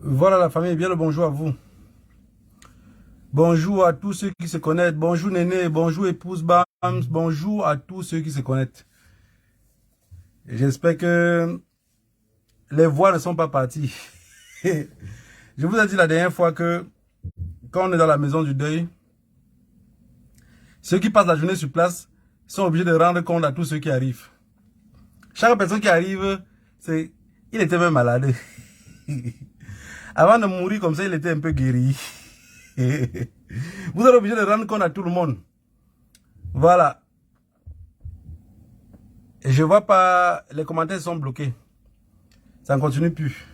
Voilà la famille, bien le bonjour à vous. Bonjour à tous ceux qui se connectent. Bonjour Néné, bonjour épouse Bams, bonjour à tous ceux qui se connectent. J'espère que les voix ne sont pas parties. Je vous ai dit la dernière fois que quand on est dans la maison du deuil, ceux qui passent la journée sur place sont obligés de rendre compte à tous ceux qui arrivent. Chaque personne qui arrive, il était même malade. Avant de mourir comme ça, il était un peu guéri. Vous êtes obligé de rendre compte à tout le monde. Voilà. Et je vois pas, les commentaires sont bloqués. Ça ne continue plus.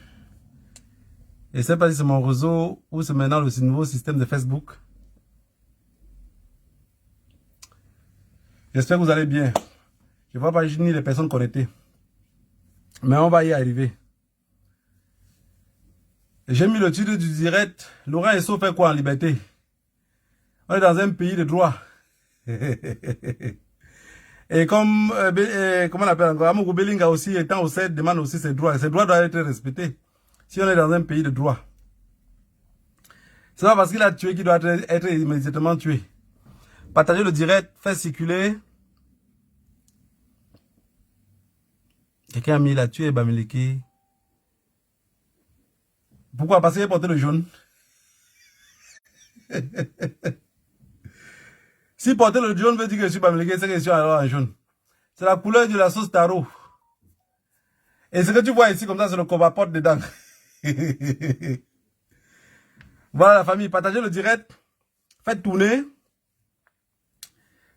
Je ne sais pas si c'est mon réseau ou c'est maintenant le nouveau système de Facebook. J'espère que vous allez bien. Je ne vois pas ni les personnes connectées. Mais on va y arriver. J'ai mis le titre du direct. Laurent Esso fait quoi en liberté? On est dans un pays de droit. Et comme, comment on appelle encore, Amogo Belinga aussi, étant au CED, demande aussi ses droits. Ses droits doivent être respectés. Si on est dans un pays de droit. C'est pas parce qu'il a tué qu'il doit être immédiatement tué. Partagez le direct, faites circuler. Quelqu'un a mis la tué Bamileke. Pourquoi? Parce qu'il a porté le jaune. Si porter le jaune veut dire que je suis Bamileke, c'est que je suis alors en jaune. C'est la couleur de la sauce taro. Et ce que tu vois ici comme ça, c'est le covaporte dedans. Voilà la famille, partagez le direct. Faites tourner.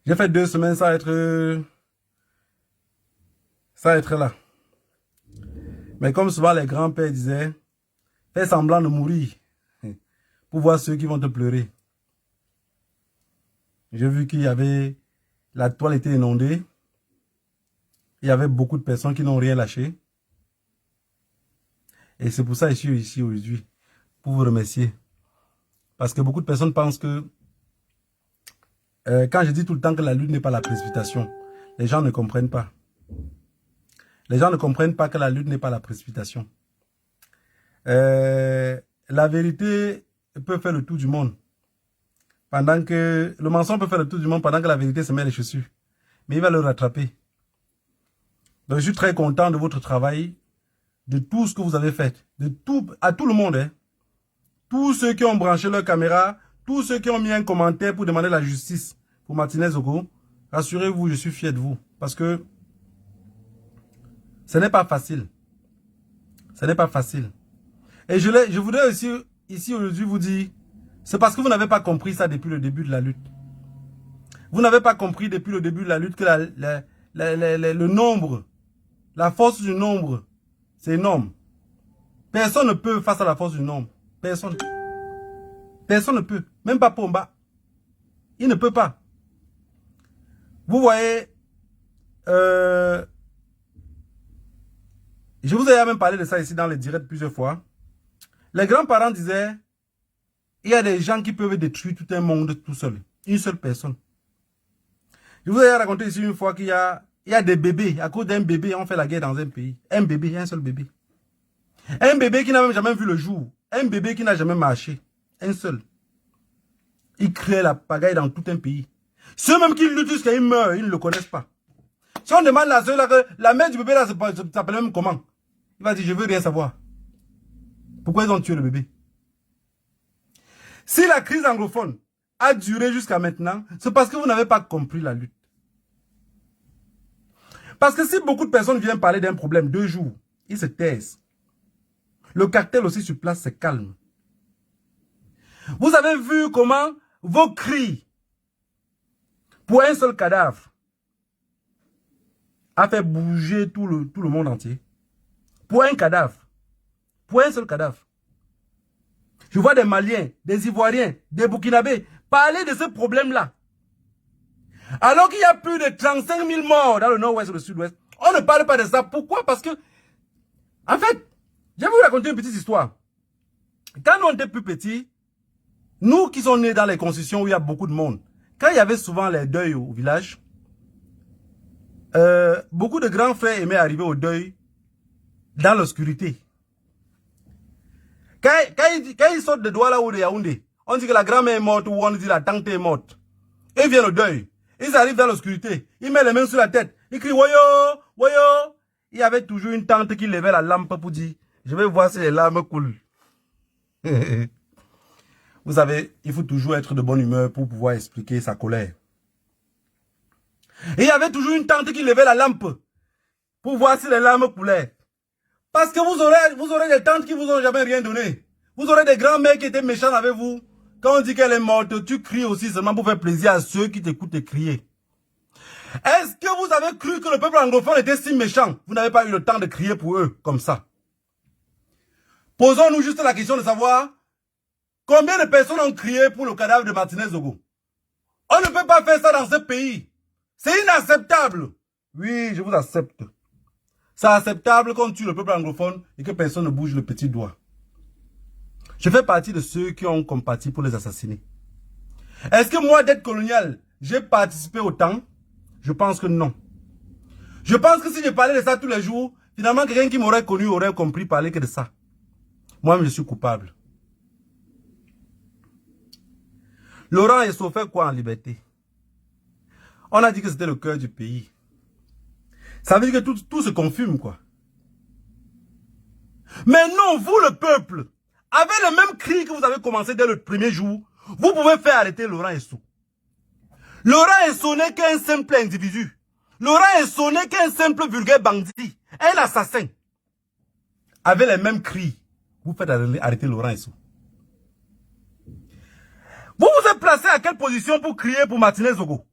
J'ai fait 2 semaines sans être là. Mais comme souvent les grands-pères disaient, fais semblant de mourir pour voir ceux qui vont te pleurer. J'ai vu qu'il y avait, la toile était inondée. Il y avait beaucoup de personnes qui n'ont rien lâché. Et c'est pour ça que je suis ici aujourd'hui, pour vous remercier. Parce que beaucoup de personnes pensent que, quand je dis tout le temps que la lutte n'est pas la précipitation, les gens ne comprennent pas. Les gens ne comprennent pas que la lutte n'est pas la précipitation. La vérité peut faire le tour du monde. Le mensonge peut faire le tour du monde pendant que la vérité se met les chaussures. Mais il va le rattraper. Donc je suis très content de votre travail, de tout ce que vous avez fait. À tout le monde. Hein. Tous ceux qui ont branché leur caméra, tous ceux qui ont mis un commentaire pour demander la justice pour Martinez Ogo, rassurez-vous, je suis fier de vous. Parce que ce n'est pas facile. Ce n'est pas facile. Et je voudrais aussi, ici aujourd'hui, vous dire, c'est parce que vous n'avez pas compris ça depuis le début de la lutte. Vous n'avez pas compris depuis le début de la lutte que le nombre, la force du nombre, c'est énorme. Personne ne peut face à la force du nombre. Personne. Personne ne peut. Même pas Pomba. Il ne peut pas. Vous voyez, je vous ai même parlé de ça ici dans les directs plusieurs fois. Les grands-parents disaient, il y a des gens qui peuvent détruire tout un monde tout seul. Une seule personne. Je vous ai raconté ici une fois qu'il y a des bébés. À cause d'un bébé, on fait la guerre dans un pays. Un bébé, un seul bébé. Un bébé qui n'a même jamais vu le jour. Un bébé qui n'a jamais marché. Un seul. Il crée la pagaille dans tout un pays. Ceux même qui luttent jusqu'à ils meurent, ils ne le connaissent pas. Si on demande à ceux-là que la mère du bébé là s'appelle même comment? Il va dire, je veux rien savoir. Pourquoi ils ont tué le bébé? Si la crise anglophone a duré jusqu'à maintenant, c'est parce que vous n'avez pas compris la lutte. Parce que si beaucoup de personnes viennent parler d'un problème 2 jours, ils se taisent. Le cartel aussi sur place se calme. Vous avez vu comment vos cris pour un seul cadavre a fait bouger tout le monde entier. Pour un cadavre. Pour un seul cadavre. Je vois des Maliens, des Ivoiriens, des Burkinabés parler de ce problème-là. Alors qu'il y a plus de 35 000 morts dans le nord-ouest et le sud-ouest. On ne parle pas de ça. Pourquoi? Parce que, en fait, je vais vous raconter une petite histoire. Quand on était plus petits, nous qui sommes nés dans les constructions où il y a beaucoup de monde, quand il y avait souvent les deuils au village, beaucoup de grands frères aimaient arriver au deuil dans l'obscurité. Quand il saute de Douala ou de Yaoundé, on dit que la grand-mère est morte ou on dit que la tante est morte. Ils viennent au deuil. Ils arrivent dans l'obscurité. Ils mettent les mains sur la tête. Ils crient Woyo, Woyo. Il y avait toujours une tante qui levait la lampe pour dire je vais voir si les larmes coulent. Vous savez, il faut toujours être de bonne humeur pour pouvoir expliquer sa colère. Et il y avait toujours une tante qui levait la lampe pour voir si les larmes coulaient. Parce que vous aurez des tantes qui vous ont jamais rien donné. Vous aurez des grands-mères qui étaient méchants avec vous. Quand on dit qu'elle est morte, tu cries aussi seulement pour faire plaisir à ceux qui t'écoutent crier. Est-ce que vous avez cru que le peuple anglophone était si méchant? Vous n'avez pas eu le temps de crier pour eux comme ça. Posons-nous juste la question de savoir combien de personnes ont crié pour le cadavre de Martinez Zogo. On ne peut pas faire ça dans ce pays. C'est inacceptable. Oui, je vous accepte. C'est acceptable qu'on tue le peuple anglophone et que personne ne bouge le petit doigt. Je fais partie de ceux qui ont compati pour les assassiner. Est-ce que moi, d'être colonial, j'ai participé autant? Je pense que non. Je pense que si je parlais de ça tous les jours, finalement, quelqu'un qui m'aurait connu aurait compris parler que de ça. Moi, je suis coupable. Laurent Esso fait quoi en liberté? On a dit que c'était le cœur du pays. Ça veut dire que tout se confume, quoi. Mais non, vous, le peuple, avec le même cri que vous avez commencé dès le premier jour, vous pouvez faire arrêter Laurent Esso. Laurent Esso n'est qu'un simple individu. Laurent Esso n'est qu'un simple vulgaire bandit, un assassin. Avec les mêmes cris, vous faites arrêter Laurent Esso. Vous vous êtes placé à quelle position pour crier pour Martinez Zogo?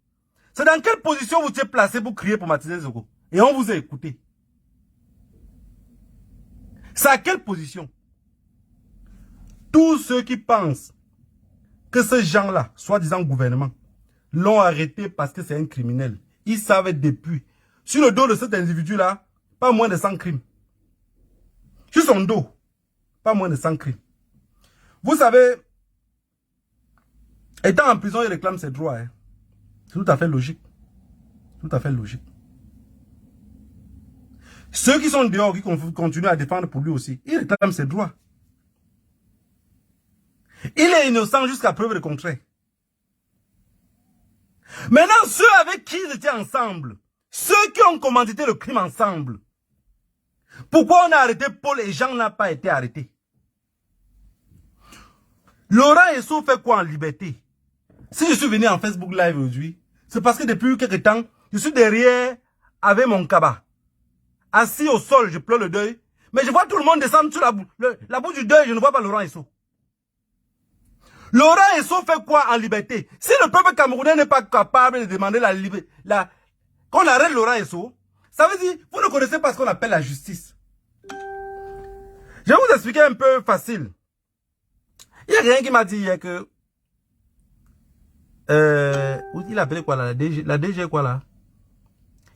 C'est dans quelle position vous êtes placé pour crier pour Martinez Zogo? Et on vous a écouté. C'est à quelle position? Tous ceux qui pensent que ces gens-là, soi-disant gouvernement, l'ont arrêté parce que c'est un criminel. Ils savaient depuis. Sur le dos de cet individu-là, pas moins de 100 crimes. Sur son dos, pas moins de 100 crimes. Vous savez, étant en prison, il réclame ses droits. Hein. C'est tout à fait logique. Tout à fait logique. Ceux qui sont dehors, qui continuent à défendre pour lui aussi, ils réclament ses droits. Il est innocent jusqu'à preuve de contraire. Maintenant, ceux avec qui ils étaient ensemble, ceux qui ont commandité le crime ensemble, pourquoi on a arrêté Paul et Jean n'a pas été arrêtés? Laurent Esso fait quoi en liberté? Si je suis venu en Facebook Live aujourd'hui, c'est parce que depuis quelques temps, je suis derrière avec mon cabas. Assis au sol, je pleure le deuil. Mais je vois tout le monde descendre sur la boue du deuil, je ne vois pas Laurent Esso. Laurent Esso fait quoi en liberté? Si le peuple camerounais n'est pas capable de demander qu'on arrête Laurent Esso, ça veut dire, vous ne connaissez pas ce qu'on appelle la justice. Je vais vous expliquer un peu facile. Il y a quelqu'un qui m'a dit hier que... il appelait quoi là? La DG quoi là?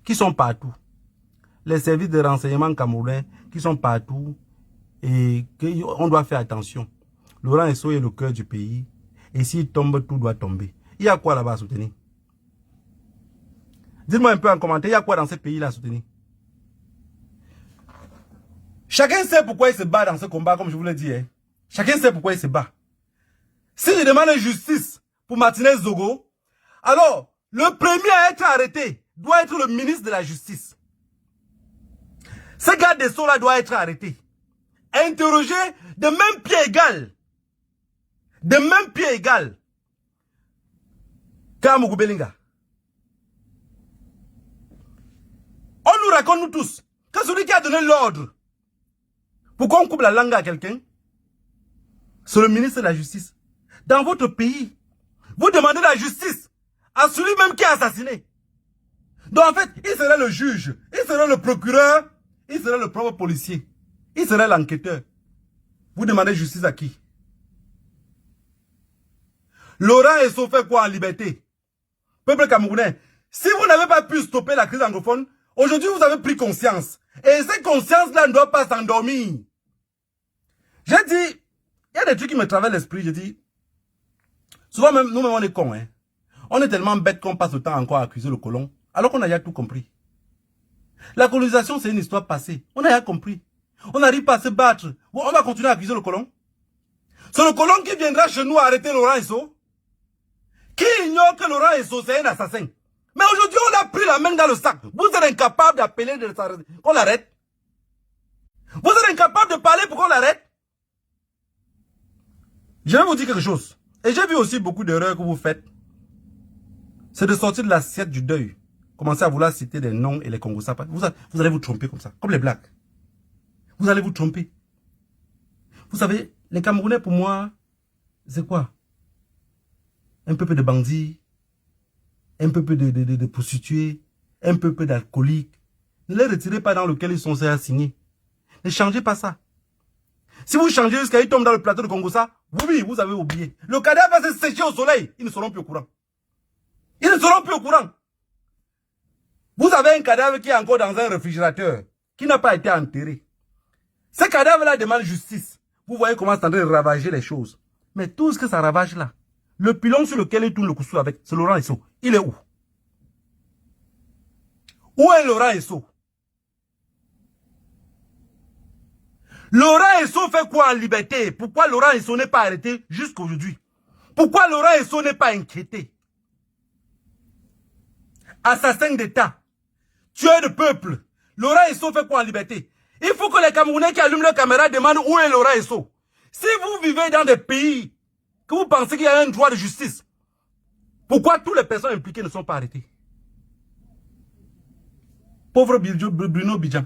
Qui sont partout. Les services de renseignement camerounais qui sont partout. Et qu'on doit faire attention. Laurent Esso est le cœur du pays. Et s'il tombe, tout doit tomber. Il y a quoi là-bas à soutenir? Dites-moi un peu en commentaire, il y a quoi dans ce pays-là à soutenir? Chacun sait pourquoi il se bat dans ce combat, comme je vous l'ai dit. Hein. Chacun sait pourquoi il se bat. Si je demande justice pour Martinez Zogo, alors le premier à être arrêté doit être le ministre de la Justice. Ce garde des Sceaux là doit être arrêté. Interrogé de même pied égal. De même pied égal. Kamugou Belinga. On nous raconte nous tous que celui qui a donné l'ordre pour qu'on coupe la langue à quelqu'un, c'est le ministre de la Justice. Dans votre pays, vous demandez la justice à celui-même qui a assassiné. Donc en fait, il serait le juge, il serait le procureur, il serait le propre policier, il serait l'enquêteur. Vous demandez justice à qui? Laurent Esso fait quoi en liberté? Peuple camerounais, si vous n'avez pas pu stopper la crise anglophone, aujourd'hui vous avez pris conscience. Et cette conscience-là ne doit pas s'endormir. J'ai dit, il y a des trucs qui me traversent l'esprit, je dis, souvent même, nous-mêmes on est cons, hein. On est tellement bêtes qu'on passe le temps encore à accuser le colon, alors qu'on a déjà tout compris. La colonisation, c'est une histoire passée. On a déjà compris. On n'arrive pas à se battre. On va continuer à accuser le colon. C'est le colon qui viendra chez nous arrêter Laurent Esso. Qui ignore que Laurent Esso, c'est un assassin? Mais aujourd'hui, on a pris la main dans le sac. Vous êtes incapable d'appeler qu'on l'arrête. Vous êtes incapable de parler pour qu'on l'arrête. Je vais vous dire quelque chose. Et j'ai vu aussi beaucoup d'erreurs que vous faites. C'est de sortir de l'assiette du deuil. Commencez à vouloir citer des noms et les Congolais. Vous allez vous tromper comme ça. Comme les Blacks. Vous allez vous tromper. Vous savez, les Camerounais, pour moi, c'est quoi? Un peu de bandits, un peu de prostituées, un peu d'alcooliques. Ne les retirez pas dans lequel ils sont assignés. Ne changez pas ça. Si vous changez jusqu'à ils tombent dans le plateau de Congo, ça, oui, vous avez oublié. Le cadavre va se sécher au soleil. Ils ne seront plus au courant. Ils ne seront plus au courant. Vous avez un cadavre qui est encore dans un réfrigérateur, qui n'a pas été enterré. Ce cadavre-là demande justice. Vous voyez comment c'est en train de ravager les choses. Mais tout ce que ça ravage là, le pilon sur lequel il tourne le coussou avec, c'est Laurent Esso. Il est où? Où est Laurent Esso? Laurent Esso fait quoi en liberté? Pourquoi Laurent Esso n'est pas arrêté jusqu'à aujourd'hui? Pourquoi Laurent Esso n'est pas inquiété? Assassin d'État, tueur de peuple. Laurent Esso fait quoi en liberté? Il faut que les Camerounais qui allument leur caméra demandent où est Laurent Esso. Si vous vivez dans des pays que vous pensez qu'il y a un droit de justice, pourquoi toutes les personnes impliquées ne sont pas arrêtées? Pauvre Bruno Bidjan.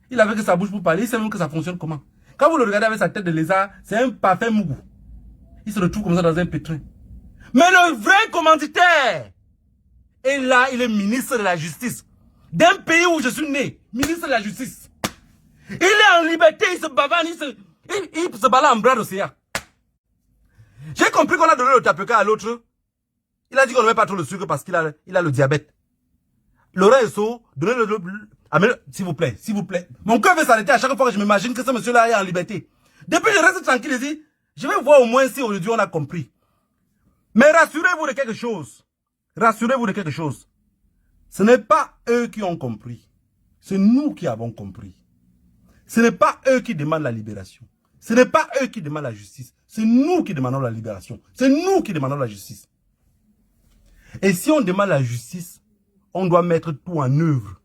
Il avait que sa bouche pour parler, il sait même que ça fonctionne comment. Quand vous le regardez avec sa tête de lézard, c'est un parfait mougou. Il se retrouve comme ça dans un pétrin. Mais le vrai commanditaire est là, il est ministre de la justice. D'un pays où je suis né, ministre de la justice. Il est en liberté, il se bavane, il se balade en bras d'océan. J'ai compris qu'on a donné le tapioca à l'autre. Il a dit qu'on ne met pas trop le sucre parce qu'il a le diabète. Laurent Esso, donnez-le... S'il vous plaît, s'il vous plaît. Mon cœur veut s'arrêter à chaque fois que je m'imagine que ce monsieur-là est en liberté. Depuis, je reste tranquille et dis, je vais voir au moins si aujourd'hui on a compris. Mais rassurez-vous de quelque chose. Rassurez-vous de quelque chose. Ce n'est pas eux qui ont compris. C'est nous qui avons compris. Ce n'est pas eux qui demandent la libération. Ce n'est pas eux qui demandent la justice. C'est nous qui demandons la libération. C'est nous qui demandons la justice. Et si on demande la justice, on doit mettre tout en œuvre.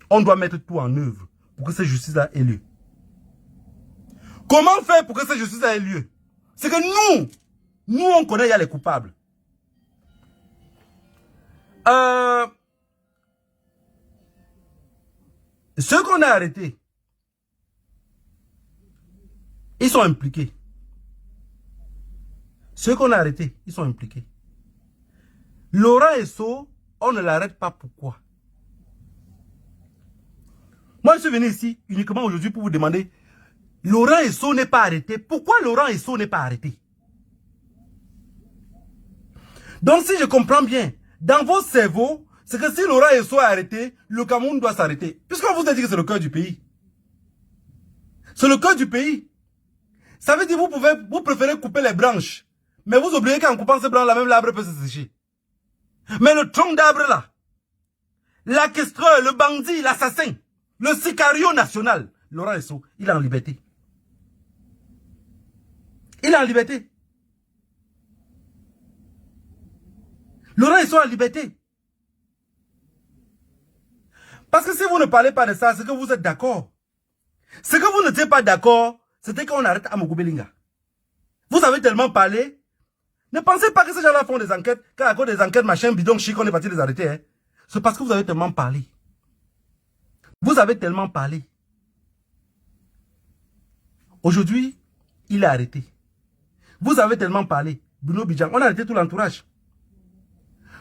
On doit mettre tout en œuvre pour que cette justice-là ait lieu. Comment faire pour que cette justice-là ait lieu? C'est que nous on connaît, il y a les coupables. Ceux qu'on a arrêtés, ils sont impliqués. Ceux qu'on a arrêtés, ils sont impliqués. Laurent Esso, on ne l'arrête pas. Pourquoi? Moi, je suis venu ici uniquement aujourd'hui pour vous demander, Laurent Esso n'est pas arrêté. Pourquoi Laurent Esso n'est pas arrêté? Donc, si je comprends bien, dans vos cerveaux, c'est que si Laurent Esso est arrêté, le Cameroun doit s'arrêter. Puisqu'on vous a dit que c'est le cœur du pays. C'est le cœur du pays. Ça veut dire que vous préférez couper les branches. Mais vous oubliez qu'en coupant ces branches, même l'arbre peut se sécher. Mais le tronc d'arbre là, l'orchestreur, le bandit, l'assassin, le sicario national, Laurent Esso, il est en liberté. Il est en liberté. Laurent Esso est en liberté. Parce que si vous ne parlez pas de ça, c'est que vous êtes d'accord. Ce que vous n'étiez pas d'accord, c'était qu'on arrête Amogo Belinga. Vous avez tellement parlé. Ne pensez pas que ces gens-là font des enquêtes, qu'à cause des enquêtes, machin, bidon, chic, on est parti les arrêter. Hein. C'est parce que vous avez tellement parlé. Vous avez tellement parlé. Aujourd'hui, il est arrêté. Vous avez tellement parlé. Bruno Bidjan, on a arrêté tout l'entourage.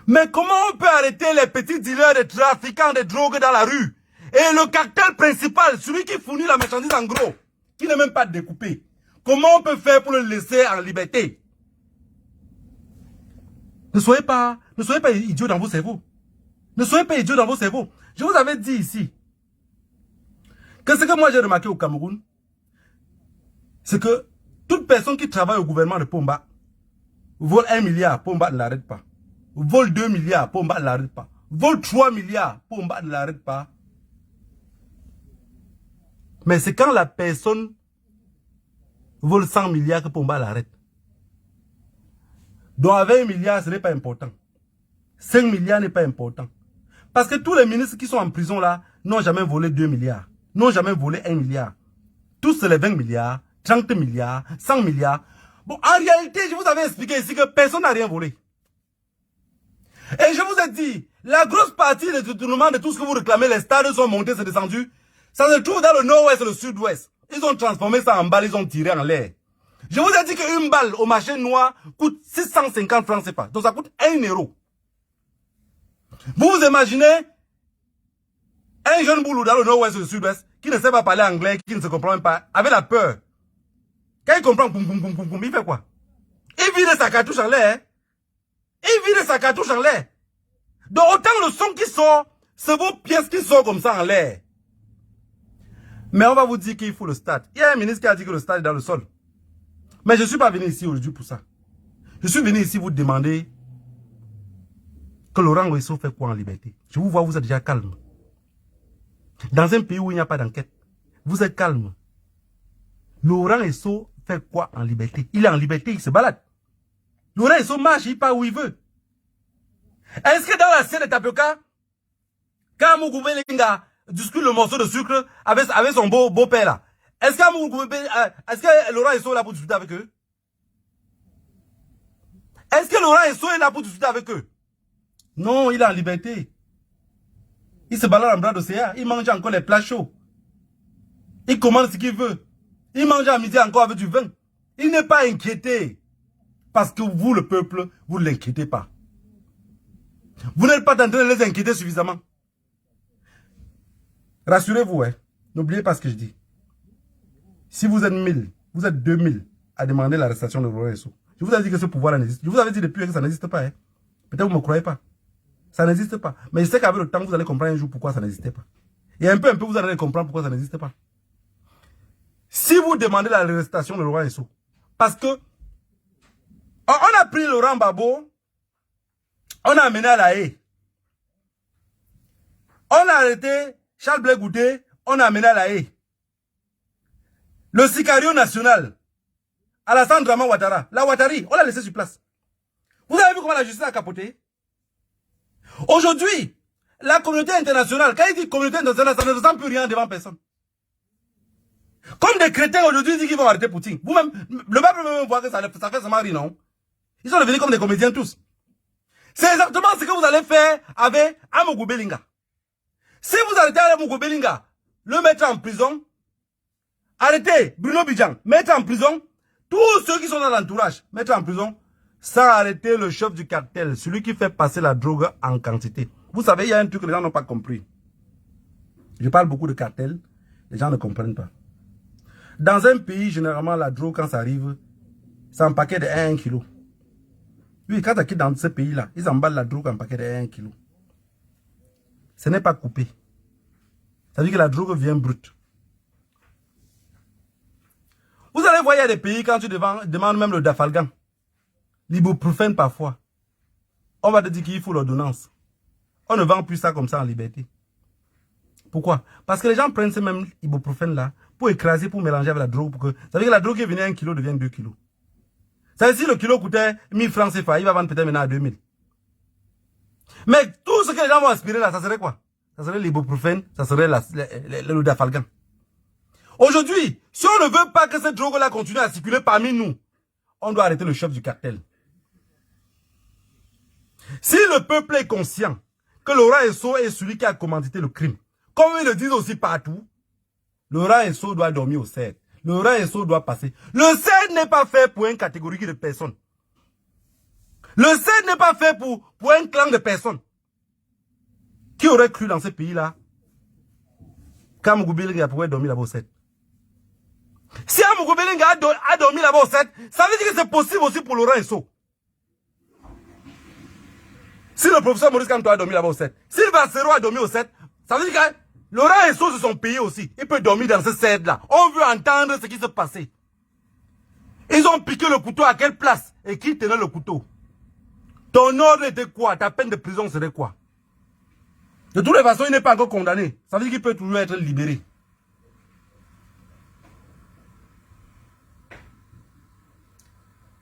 Mais comment on peut arrêter les petits dealers de trafiquants de drogue dans la rue? Et le cartel principal, celui qui fournit la marchandise en gros, qui n'est même pas découpé. Comment on peut faire pour le laisser en liberté? Ne soyez pas idiots dans vos cerveaux. Ne soyez pas idiots dans vos cerveaux. Je vous avais dit ici que ce que moi j'ai remarqué au Cameroun, c'est que toute personne qui travaille au gouvernement de Pomba vole 1 milliard, Pomba ne l'arrête pas. Vole 2 milliards, Pomba ne l'arrête pas. Vole 3 milliards, Pomba ne l'arrête pas. Mais c'est quand la personne vole 100 milliards que Pomba l'arrête. Donc avec 1 milliard, ce n'est pas important. 5 milliards n'est pas important. Parce que tous les ministres qui sont en prison là n'ont jamais volé 2 milliards. N'ont jamais volé 1 milliard. Tous c'est les 20 milliards, 30 milliards, 100 milliards. Bon, en réalité, je vous avais expliqué ici que personne n'a rien volé. Et je vous ai dit, la grosse partie des détournements de tout ce que vous réclamez, les stades sont montés, c'est descendu. Ça se trouve dans le nord-ouest et le sud-ouest. Ils ont transformé ça en balles, ils ont tiré en l'air. Je vous ai dit qu'une balle au marché noir coûte 650 francs CFA. Donc ça coûte 1 euro. Vous vous imaginez un jeune boulot dans le nord-ouest et le sud-ouest qui ne sait pas parler anglais, qui ne se comprend même pas, avec la peur. Quand il comprend, il fait quoi? Il vide sa cartouche en l'air. Il vide sa cartouche en l'air. Donc autant le son qui sort, c'est vos pièces qui sortent comme ça en l'air. Mais on va vous dire qu'il faut le stade. Il y a un ministre qui a dit que le stade est dans le sol. Mais je ne suis pas venu ici aujourd'hui pour ça. Je suis venu ici vous demander que Laurent Wesso fait quoi en liberté. Je vous vois, vous êtes déjà calme. Dans un pays où il n'y a pas d'enquête, vous êtes calme. Laurent Wesso fait quoi en liberté? Il est en liberté, il se balade. Laurent Wesso marche, il part où il veut. Est-ce que dans la scène de Tapioca, quand Mougou Belinga discute le morceau de sucre avec son beau-père là, est-ce que Laurent Wesso est là pour discuter avec eux? Est-ce que Laurent Wesso est là pour discuter avec eux? Non, il est en liberté. Il se balade en bras d'océan. Il mange encore les plats chauds. Il commande ce qu'il veut. Il mange à midi encore avec du vin. Il n'est pas inquiété. Parce que vous, le peuple, vous ne l'inquiétez pas. Vous n'êtes pas en train de les inquiéter suffisamment. Rassurez-vous, hein. N'oubliez pas ce que je dis. Si vous êtes 1000, vous êtes 2000 à demander l'arrestation de Laurent Wesso. Je vous ai dit que ce pouvoir n'existe. Je vous avais dit depuis que ça n'existe pas. Hein. Peut-être que vous ne me croyez pas. Ça n'existe pas. Mais je sais qu'avec le temps, vous allez comprendre un jour pourquoi ça n'existait pas. Et un peu, vous allez comprendre pourquoi ça n'existe pas. Si vous demandez l'arrestation de Laurent Wesso, parce que on a pris Laurent Gbagbo, on a amené à la haie. On a arrêté Charles Blé Goudé, on a amené à la haie. Le sicario national, Alassane Draman Ouattara, la Ouattari, on l'a laissé sur place. Vous avez vu comment la justice a capoté? Aujourd'hui, la communauté internationale, quand il dit communauté internationale, ça ne ressemble plus rien devant personne. Comme des chrétiens aujourd'hui disent qu'ils vont arrêter Poutine. Vous-même, le peuple même voit que ça fait seulement rire, non? Ils sont devenus comme des comédiens tous. C'est exactement ce que vous allez faire avec Amougou Belinga. Si vous arrêtez Amougou Belinga, le mettre en prison, arrêtez Bruno Bidjan, mettre en prison, tous ceux qui sont dans l'entourage, mettre en prison, sans arrêter le chef du cartel, celui qui fait passer la drogue en quantité. Vous savez, il y a un truc que les gens n'ont pas compris. Je parle beaucoup de cartel, les gens ne comprennent pas. Dans un pays, généralement, la drogue, quand ça arrive, c'est un paquet de 1 kg. Oui, quand tu quittes dans ce pays-là, ils emballent la drogue en paquet de 1 kg. Ce n'est pas coupé. Ça veut dire que la drogue vient brute. Vous allez voir, il y a des pays, quand tu demandes même le dafalgan, l'ibuprofène parfois, on va te dire qu'il faut l'ordonnance. On ne vend plus ça comme ça en liberté. Pourquoi? Parce que les gens prennent ce même ibuprofène là pour écraser, pour mélanger avec la drogue. Pour que... Ça veut dire que la drogue qui venait à 1 kg devient 2 kg. Ça veut dire que si le kilo coûtait 1000 francs CFA, il va vendre peut-être maintenant à 2000. Mais tout ce que les gens vont aspirer là, ça serait quoi? Ça serait l'ibuprofène, ça serait le dafalgan. Aujourd'hui, si on ne veut pas que cette drogue-là continue à circuler parmi nous, on doit arrêter le chef du cartel. Si le peuple est conscient que Laurent Wesso est celui qui a commandité le crime, comme ils le disent aussi partout, Laurent Wesso doit dormir au CED. Laurent Wesso doit passer. Le CED n'est pas fait pour une catégorie de personnes. Le CED n'est pas fait pour un clan de personnes. Qui aurait cru dans ce pays-là quand Amougou Belinga pouvait dormir là-bas au CED? Si Amougou Belinga a dormi là-bas au CED, ça veut dire que c'est possible aussi pour Laurent Wesso. Si le professeur Maurice Kamto a dormi là-bas au 7, si le Bassero a dormi au 7, ça veut dire que Laurent Wesso se sont payés aussi. Il peut dormir dans ce 7-là. On veut entendre ce qui se passait. Ils ont piqué le couteau à quelle place? Et qui tenait le couteau? Ton ordre était quoi? Ta peine de prison serait quoi? De toutes les façons, il n'est pas encore condamné. Ça veut dire qu'il peut toujours être libéré.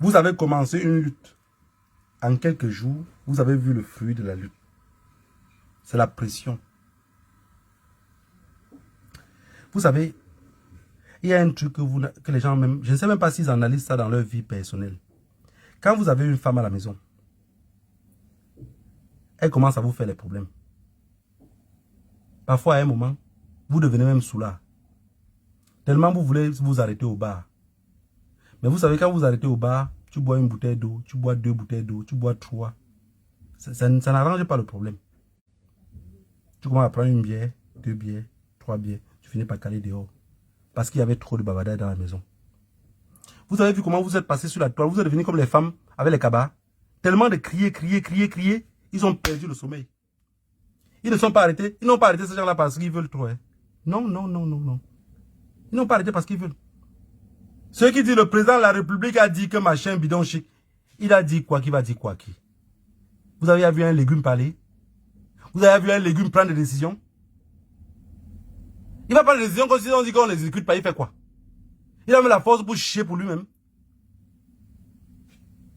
Vous avez commencé une lutte. En quelques jours, vous avez vu le fruit de la lutte. C'est la pression. Vous savez, il y a un truc que les gens même... Je ne sais même pas s'ils analysent ça dans leur vie personnelle. Quand vous avez une femme à la maison, elle commence à vous faire les problèmes. Parfois, à un moment, vous devenez même soulard. Tellement vous voulez vous arrêter au bar. Mais vous savez, quand vous arrêtez au bar, tu bois une bouteille d'eau, tu bois 2 bouteilles d'eau, tu bois 3. Ça n'arrange pas le problème. Tu commences à prendre une bière, 2 bières, 3 bières. Tu finis par caler dehors. Parce qu'il y avait trop de bavardage dans la maison. Vous avez vu comment vous êtes passé sur la toile. Vous êtes devenus comme les femmes avec les cabas. Tellement de crier, crier, crier, crier. Ils ont perdu le sommeil. Ils ne sont pas arrêtés. Ils n'ont pas arrêté ces gens-là parce qu'ils veulent trop. Hein. Non, non, non, non, non. Ils n'ont pas arrêté parce qu'ils veulent. Ceux qui disent le président de la République a dit que machin bidon chic. Il a dit quoi? Qui va dire quoi? Qui? Vous avez vu un légume parler? Vous avez vu un légume prendre des décisions? Il va prendre des décisions comme si on dit qu'on ne les exécute pas. Il fait quoi? Il a mis la force pour chier pour lui-même.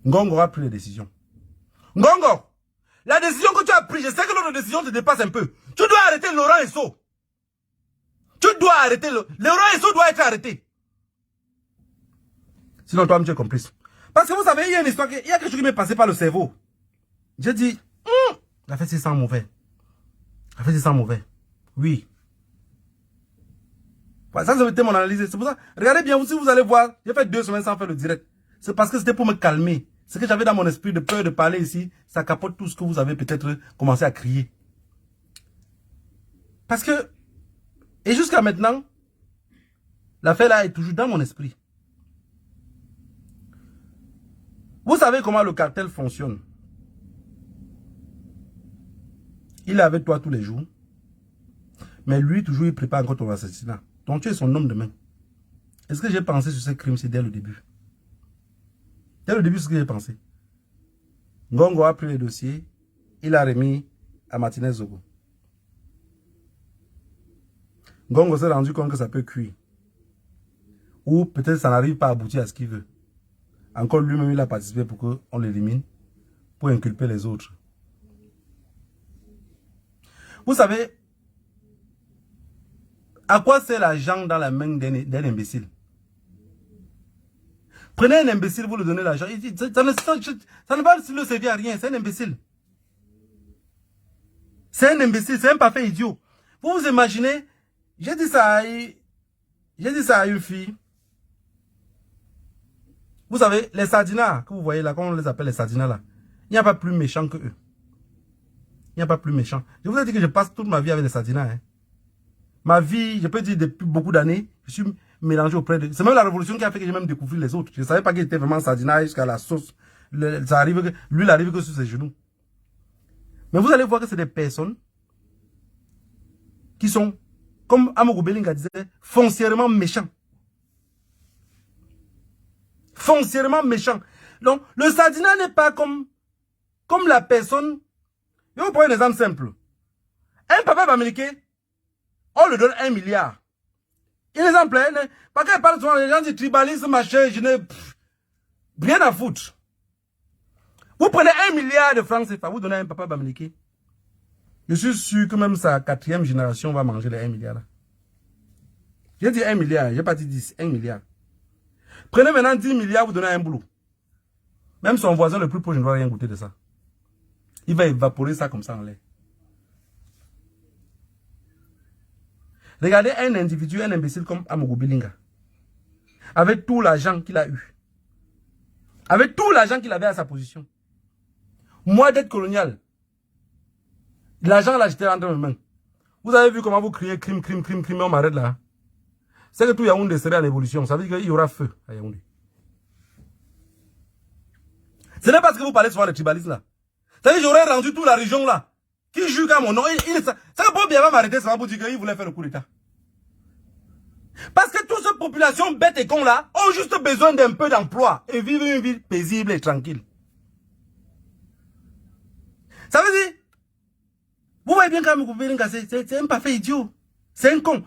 Ngongo a pris les décisions. Ngongo, la décision que tu as prise, je sais que notre décision te dépasse un peu. Tu dois arrêter Laurent Esso. Tu dois arrêter. Laurent Esso doit être arrêté. Sinon, toi-même, tu es complice. Parce que vous savez, il y a une histoire, il y a quelque chose qui m'est passé par le cerveau. J'ai dit, la fait, c'est sans mauvais. La fait, c'est sans mauvais. Oui. Ça, c'était mon analyse. C'est pour ça. Regardez bien, si vous allez voir, j'ai fait 2 semaines sans faire le direct. C'est parce que c'était pour me calmer. Ce que j'avais dans mon esprit de peur de parler ici, ça capote tout ce que vous avez peut-être commencé à crier. Parce que, et jusqu'à maintenant, l'affaire là est toujours dans mon esprit. Vous savez comment le cartel fonctionne. Il est avec toi tous les jours. Mais lui, toujours, il prépare encore ton assassinat. Donc tu es son homme de main. Est-ce que j'ai pensé sur ce crime? C'est dès le début. Dès le début, c'est ce que j'ai pensé. Ngongo a pris le dossier. Il a remis à Martinez Zogo. Ngongo s'est rendu compte que ça peut cuire. Ou peut-être ça n'arrive pas à aboutir à ce qu'il veut. Encore lui-même, il a participé pour qu'on l'élimine. Pour inculper les autres. Vous savez, à quoi sert l'argent dans la main d'un imbécile? Prenez un imbécile, vous lui donnez l'argent. Ça ne va le servir à rien, c'est un imbécile. C'est un imbécile, c'est un parfait idiot. Vous vous imaginez, j'ai dit ça à une fille. Vous savez, les sardinats que vous voyez là, comment on les appelle les sardinats là, il n'y a pas plus méchant que eux. Il n'y a pas plus méchant. Je vous ai dit que je passe toute ma vie avec les sardinats. Hein. Ma vie, je peux dire depuis beaucoup d'années, je suis mélangé auprès de... C'est même la révolution qui a fait que j'ai même découvert les autres. Je ne savais pas qu'il était vraiment sardinat jusqu'à la sauce. Ça arrive que, lui, il arrive que sur ses genoux. Mais vous allez voir que c'est des personnes qui sont, comme Amogo Belinga disait, foncièrement méchants. Foncièrement méchants. Donc, le sardinat n'est pas comme la personne... Je vais vous prendre un exemple simple. Un papa américain, on lui donne 1 milliard. Il est en plein. Parce qu'il parle souvent, les gens disent tribalisme, machin, je n'ai rien à foutre. Vous prenez 1 milliard de francs CFA, vous donnez à un papa américain. Je suis sûr que même sa 4e génération va manger les 1 milliard là. J'ai dit 1 milliard, j'ai pas dit 10, 1 milliard. Prenez maintenant 10 milliards, vous donnez à un boulot. Même son voisin le plus proche ne va rien goûter de ça. Il va évaporer ça comme ça en l'air. Regardez un individu, un imbécile comme Amogo Belinga. Avec tout l'argent qu'il a eu. Avec tout l'argent qu'il avait à sa position. Moi, d'être colonial. L'argent là, j'étais entre mes mains. Vous avez vu comment vous criez crime, crime, crime, crime, on m'arrête là. C'est que tout Yaoundé serait en évolution. Ça veut dire qu'il y aura feu à Yaoundé. Ce n'est pas parce que vous parlez souvent de tribalisme là. Ça veut dire que j'aurais rendu toute la région là. Qui joue à mon nom. Ça que Bob va m'arrêter, ça va vous dire qu'il voulait faire le coup d'état. Parce que toute cette population bête et con là ont juste besoin d'un peu d'emploi et vivre une vie paisible et tranquille. Ça veut dire, vous voyez bien quand Belinga, c'est un parfait idiot. C'est un con.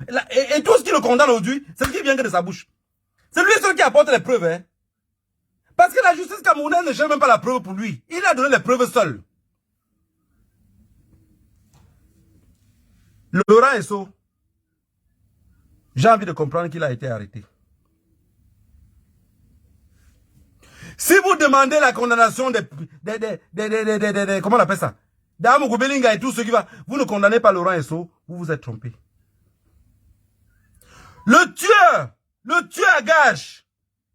Et tout ce qui le condamne aujourd'hui, c'est ce qui vient que de sa bouche. C'est lui seul qui apporte les preuves. Hein. Parce que la justice camerounaise ne cherche même pas la preuve pour lui. Il a donné les preuves seul. Laurent Esso, j'ai envie de comprendre qu'il a été arrêté. Si vous demandez la condamnation comment on appelle ça, d'Amogou Belinga et tout ce qui va, vous ne condamnez pas Laurent Esso, vous vous êtes trompé. Le tueur à gage,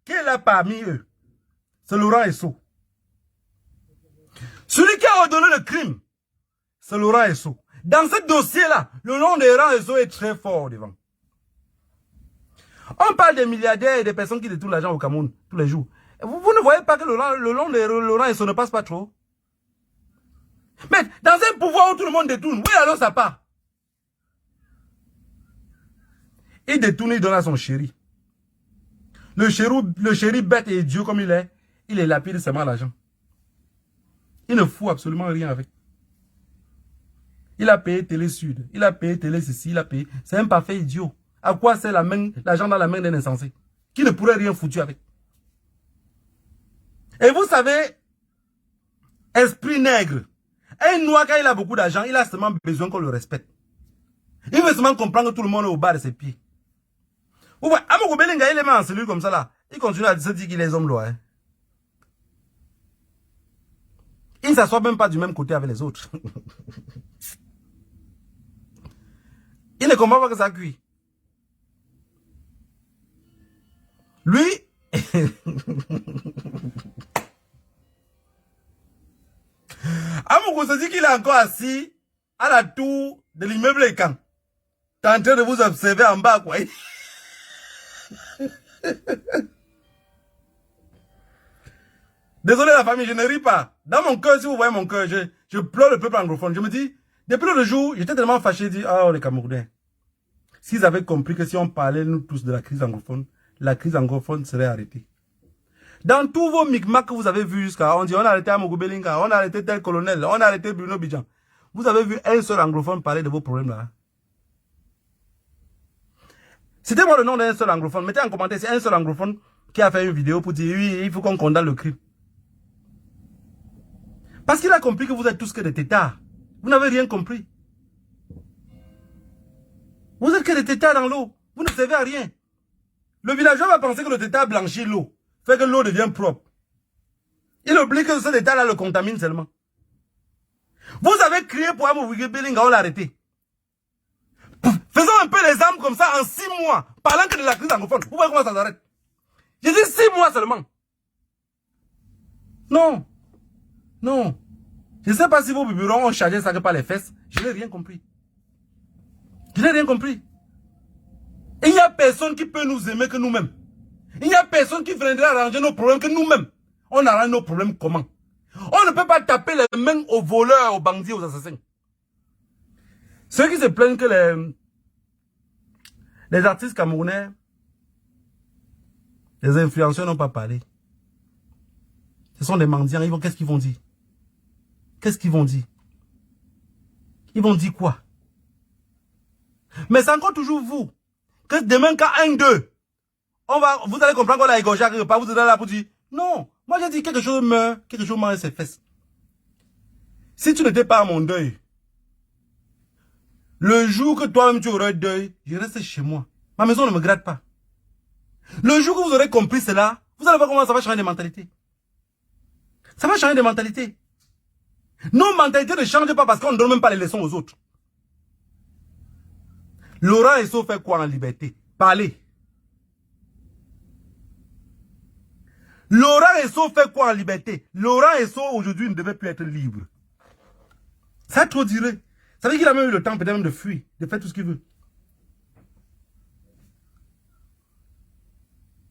qui est là parmi eux, c'est Laurent Esso. Celui qui a ordonné le crime, c'est Laurent Esso. Dans ce dossier-là, le nom de Laurent Esso est très fort devant. On parle des milliardaires et des personnes qui détournent l'argent au Cameroun tous les jours. Vous ne voyez pas que le nom de Laurent Esso ne passe pas trop? Mais dans un pouvoir où tout le monde détourne, oui alors ça part. Il détourne, il donne à son chéri. Le chéri bête et idiot comme il est lapide seulement l'argent. Il ne fout absolument rien avec. Il a payé Télé Sud, il a payé Télé ceci, il a payé. C'est un parfait idiot. À quoi c'est l'argent dans la main d'un insensé qui ne pourrait rien foutu avec? Et vous savez, esprit nègre, un noir quand il a beaucoup d'argent, il a seulement besoin qu'on le respecte. Il veut seulement comprendre que tout le monde est au bas de ses pieds. Vous voyez, Amogou Belinga, il est mis en cellule comme ça là. Il continue à se dire qu'il est homme loin. Hein. Il ne s'assoit même pas du même côté avec les autres. Il ne comprend pas que ça cuit. Lui, Amogou se dit qu'il est encore assis à la tour de l'immeuble Ekan. T'es en train de vous observer en bas, quoi. Désolé la famille, je ne ris pas. Dans mon cœur, si vous voyez mon cœur, je pleure le peuple anglophone. Je me dis, depuis l'autre jour, j'étais tellement fâché, je dis, oh les Camerounais. S'ils avaient compris que si on parlait nous tous de la crise anglophone serait arrêtée. Dans tous vos micmacs que vous avez vus jusqu'à, on dit, on a arrêté Amogou Belinga, on a arrêté tel colonel, on a arrêté Bruno Bidjan. Vous avez vu un seul anglophone parler de vos problèmes là? C'était moi le nom d'un seul anglophone. Mettez en commentaire, c'est un seul anglophone qui a fait une vidéo pour dire, oui, il faut qu'on condamne le crime. Parce qu'il a compris que vous êtes tous que des têtards. Vous n'avez rien compris. Vous êtes que des têtards dans l'eau. Vous ne servez à rien. Le villageois va penser que le tétard blanchit l'eau. Fait que l'eau devient propre. Il oublie que ce tétard-là le contamine seulement. Vous avez crié pour Amogou Belinga, on l'a arrêté. Faisons un peu les armes comme ça en 6 mois. Parlant que de la crise anglophone. Vous voyez comment ça s'arrête? J'ai dit 6 mois seulement. Non. Non. Je ne sais pas si vos biberons ont chargé ça que par les fesses. Je n'ai rien compris. Je n'ai rien compris. Il n'y a personne qui peut nous aimer que nous-mêmes. Il n'y a personne qui viendrait arranger nos problèmes que nous-mêmes. On arrange nos problèmes comment? On ne peut pas taper les mains aux voleurs, aux bandits, aux assassins. Ceux qui se plaignent que les artistes camerounais, les influenceurs n'ont pas parlé. Ce sont des mendiants. Qu'est-ce qu'ils vont dire? Qu'est-ce qu'ils vont dire? Ils vont dire quoi? Mais c'est encore toujours vous. Que demain, quand 1, 2, vous allez comprendre qu'on a égorgé quelque part, vous êtes là pour dire, non, moi j'ai dit quelque chose meurt, quelque chose mange ses fesses. Si tu n'étais pas à mon deuil, le jour que toi-même tu aurais deuil, je reste chez moi. Ma maison ne me gratte pas. Le jour que vous aurez compris cela, vous allez voir comment ça va changer de mentalité. Ça va changer de mentalité. Nos mentalités ne changent pas parce qu'on ne donne même pas les leçons aux autres. Laurent Esso fait quoi en liberté? Parlez. Laurent Esso fait quoi en liberté? Laurent Esso aujourd'hui ne devait plus être libre. Ça a trop duré. Ça veut dire qu'il a même eu le temps peut-être même de fuir, de faire tout ce qu'il veut.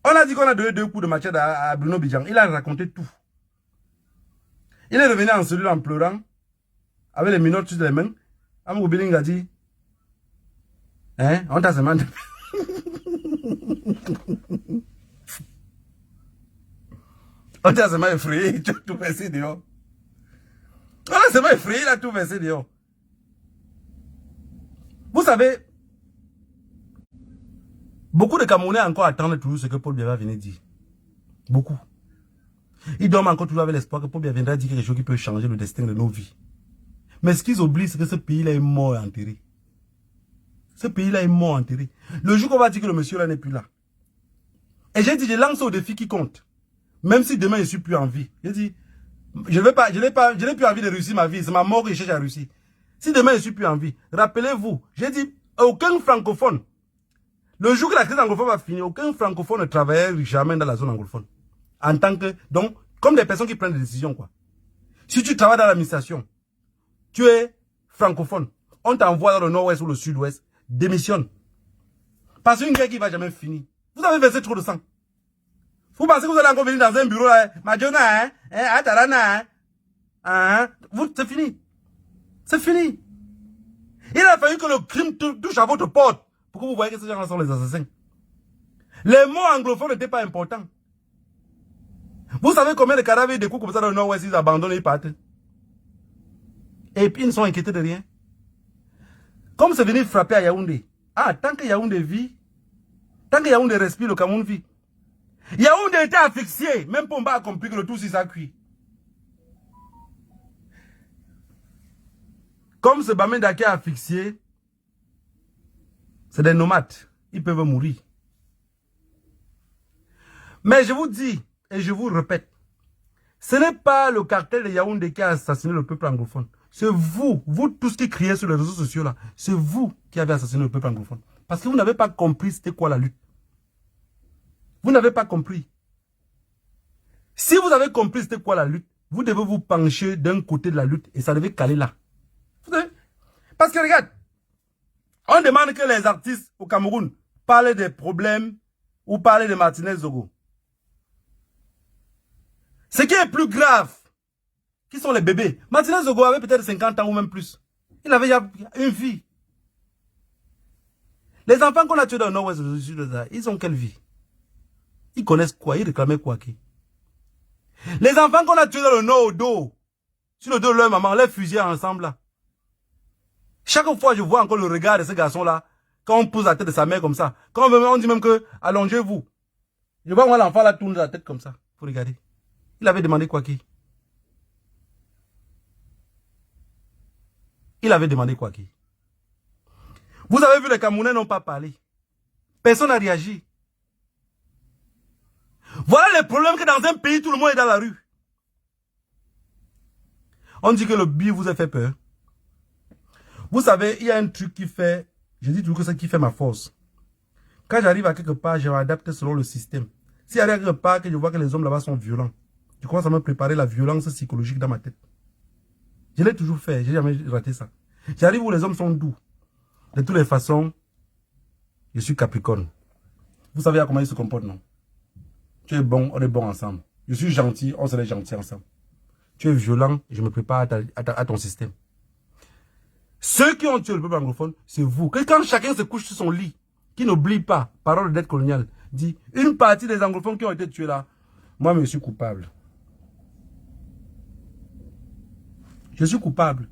On a dit qu'on a donné 2 coups de machette à Bruno Bidjan. Il a raconté tout. Il est revenu en cellule en pleurant, avec les minottes sur les mains. Amogou Belinga a dit, hein, on t'a seulement... On t'a seulement effrayé, tu as tout versé dehors. On a seulement effrayé, il a tout versé dehors. Vous savez, beaucoup de Camerounais encore attendent toujours ce que Paul Biya va venir dire. Beaucoup. Ils dorment encore toujours avec l'espoir que Pobia viendra dire quelque chose qui peut changer le destin de nos vies. Mais ce qu'ils oublient, c'est que ce pays-là est mort et enterré. Ce pays-là est mort et enterré. Le jour qu'on va dire que le monsieur-là n'est plus là. Et j'ai dit, je lance au défi qui compte. Même si demain je ne suis plus en vie. J'ai dit, je n'ai plus envie de réussir ma vie. C'est ma mort que je cherche à réussir. Si demain je ne suis plus en vie, rappelez-vous, j'ai dit, aucun francophone, le jour que la crise anglophone va finir, aucun francophone ne travaillerait jamais dans la zone anglophone. En tant que, donc, comme des personnes qui prennent des décisions, quoi. Si tu travailles dans l'administration, tu es francophone, on t'envoie dans le nord-ouest ou le sud-ouest, démissionne. Parce qu'une guerre qui ne va jamais finir. Vous avez versé trop de sang. Vous pensez que vous allez encore venir dans un bureau là, Madjona, Atarana, c'est fini. C'est fini. Il a fallu que le crime touche à votre porte pour que vous voyez que ces gens-là sont les assassins. Les mots anglophones n'étaient pas importants. Vous savez combien de cadavres de coups comme ça dans le nord-ouest, ils abandonnent et ils partent. Et puis ils ne sont inquiétés de rien. Comme c'est venu frapper à Yaoundé. Ah, tant que Yaoundé vit, tant que Yaoundé respire, le Cameroun vit. Yaoundé était asphyxié, même Pomba a compris que le tout s'il s'est cuit. Comme ce Bamenda qui est asphyxié, c'est des nomades. Ils peuvent mourir. Mais je vous dis, et je vous répète, ce n'est pas le cartel de Yaoundé qui a assassiné le peuple anglophone. C'est vous tous qui criez sur les réseaux sociaux là, c'est vous qui avez assassiné le peuple anglophone. Parce que vous n'avez pas compris c'était quoi la lutte. Vous n'avez pas compris. Si vous avez compris c'était quoi la lutte, vous devez vous pencher d'un côté de la lutte et ça devait caler là. Parce que regarde, on demande que les artistes au Cameroun parlent des problèmes ou parlent de Martinez Zogo. Ce qui est plus grave, qui sont les bébés. Martinez Zogo avait peut-être 50 ans ou même plus. Il avait une vie. Les enfants qu'on a tués dans le nord-ouest, ils ont quelle vie? Ils connaissent quoi? Ils réclamaient quoi qui? Les enfants qu'on a tués dans le nord au dos, sur le dos de leur maman, on les fusillait ensemble là. Chaque fois, je vois encore le regard de ce garçon-là, quand on pose la tête de sa mère comme ça. Quand on dit même que, allongez-vous. Je vois moi l'enfant là tourner la tête comme ça, pour regarder. Il avait demandé quoi qui? Il avait demandé quoi qui? Vous avez vu, les Camerounais n'ont pas parlé. Personne n'a réagi. Voilà les problèmes que dans un pays, tout le monde est dans la rue. On dit que le billet vous a fait peur. Vous savez, il y a un truc qui fait, je dis toujours que c'est qui fait ma force. Quand j'arrive à quelque part, je m'adapte selon le système. Si j'arrive à quelque part que je vois que les hommes là-bas sont violents, je commence à me préparer la violence psychologique dans ma tête. Je l'ai toujours fait, j'ai jamais raté ça. J'arrive où les hommes sont doux. De toutes les façons, je suis Capricorne. Vous savez comment ils se comportent, non? Tu es bon, on est bon ensemble. Je suis gentil, on serait gentil ensemble. Tu es violent, je me prépare à ton système. Ceux qui ont tué le peuple anglophone, c'est vous. Que quand chacun se couche sur son lit, qui n'oublie pas, parole de dette coloniale, dit, une partie des anglophones qui ont été tués là, moi je suis coupable. Je suis coupable.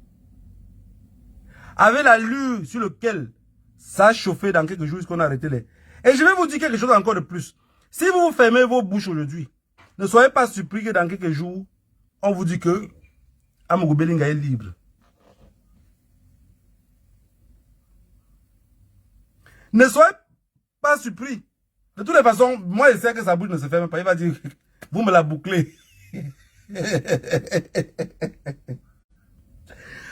Avec l'allure sur lequel ça a chauffé dans quelques jours jusqu'on a arrêté les... Et je vais vous dire quelque chose encore de plus. Si vous fermez vos bouches aujourd'hui, ne soyez pas surpris que dans quelques jours, on vous dit que Amougou Belinga est libre. Ne soyez pas surpris. De toutes les façons, moi je sais que sa bouche ne se ferme pas. Il va dire, vous me la bouclez.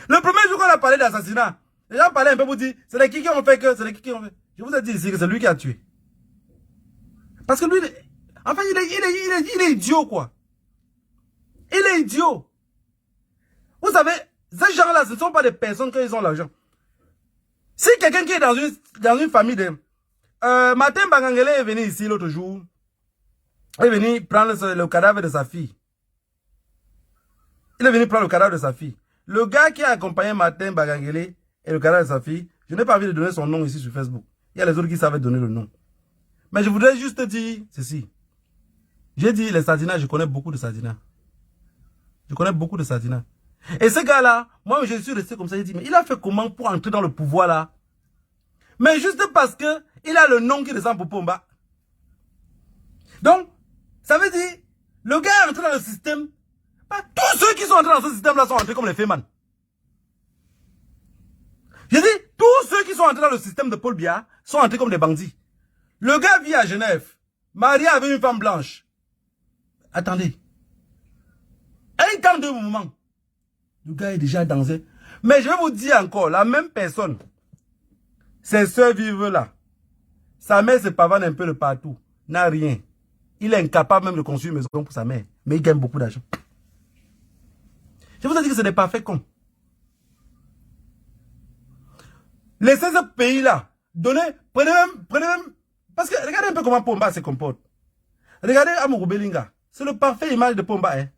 Le premier jour qu'on a parlé d'assassinat, les gens parlaient un peu pour dire, c'est les qui ont fait que, c'est les qui ont fait. Je vous ai dit ici que c'est lui qui a tué. Parce que lui, enfin, il est idiot, quoi. Il est idiot. Vous savez, ces gens-là, ce ne sont pas des personnes qui ont l'argent. Si quelqu'un qui est dans une famille de... Martin Bangangele est venu ici l'autre jour. Il est venu prendre le cadavre de sa fille. Il est venu prendre le cadavre de sa fille. Le gars qui a accompagné Martin Bangangele et le cadavre de sa fille, je n'ai pas envie de donner son nom ici sur Facebook. Il y a les autres qui savent donner le nom. Mais je voudrais juste dire ceci. J'ai dit les Sardinats, je connais beaucoup de Sardinats. Je connais beaucoup de Sardinats. Et ce gars-là, moi je suis resté comme ça, j'ai dit, mais il a fait comment pour entrer dans le pouvoir là? Mais juste parce que il a le nom qui ressemble pour Pomba. Donc, ça veut dire, Le gars est entré dans le système. Bah, tous ceux qui sont entrés dans ce système-là sont entrés comme les Feynman. J'ai dit, tous ceux qui sont entrés dans le système de Paul Biya sont entrés comme des bandits. Le gars vit à Genève, marié avec une femme blanche. Attendez. Un temps de moment. Le gars est déjà dans un... Mais je vais vous dire encore, la même personne, ses soeurs vivent là. Sa mère se pavane un peu de partout. N'a rien. Il est incapable même de construire une maison pour sa mère. Mais il gagne beaucoup d'argent. Je vous ai dit que c'est des parfaits cons. Laissez ce pays-là. Prenez même... Parce que regardez un peu comment Pomba se comporte. Regardez Amourou Belinga. C'est le parfait image de Pomba. Hein.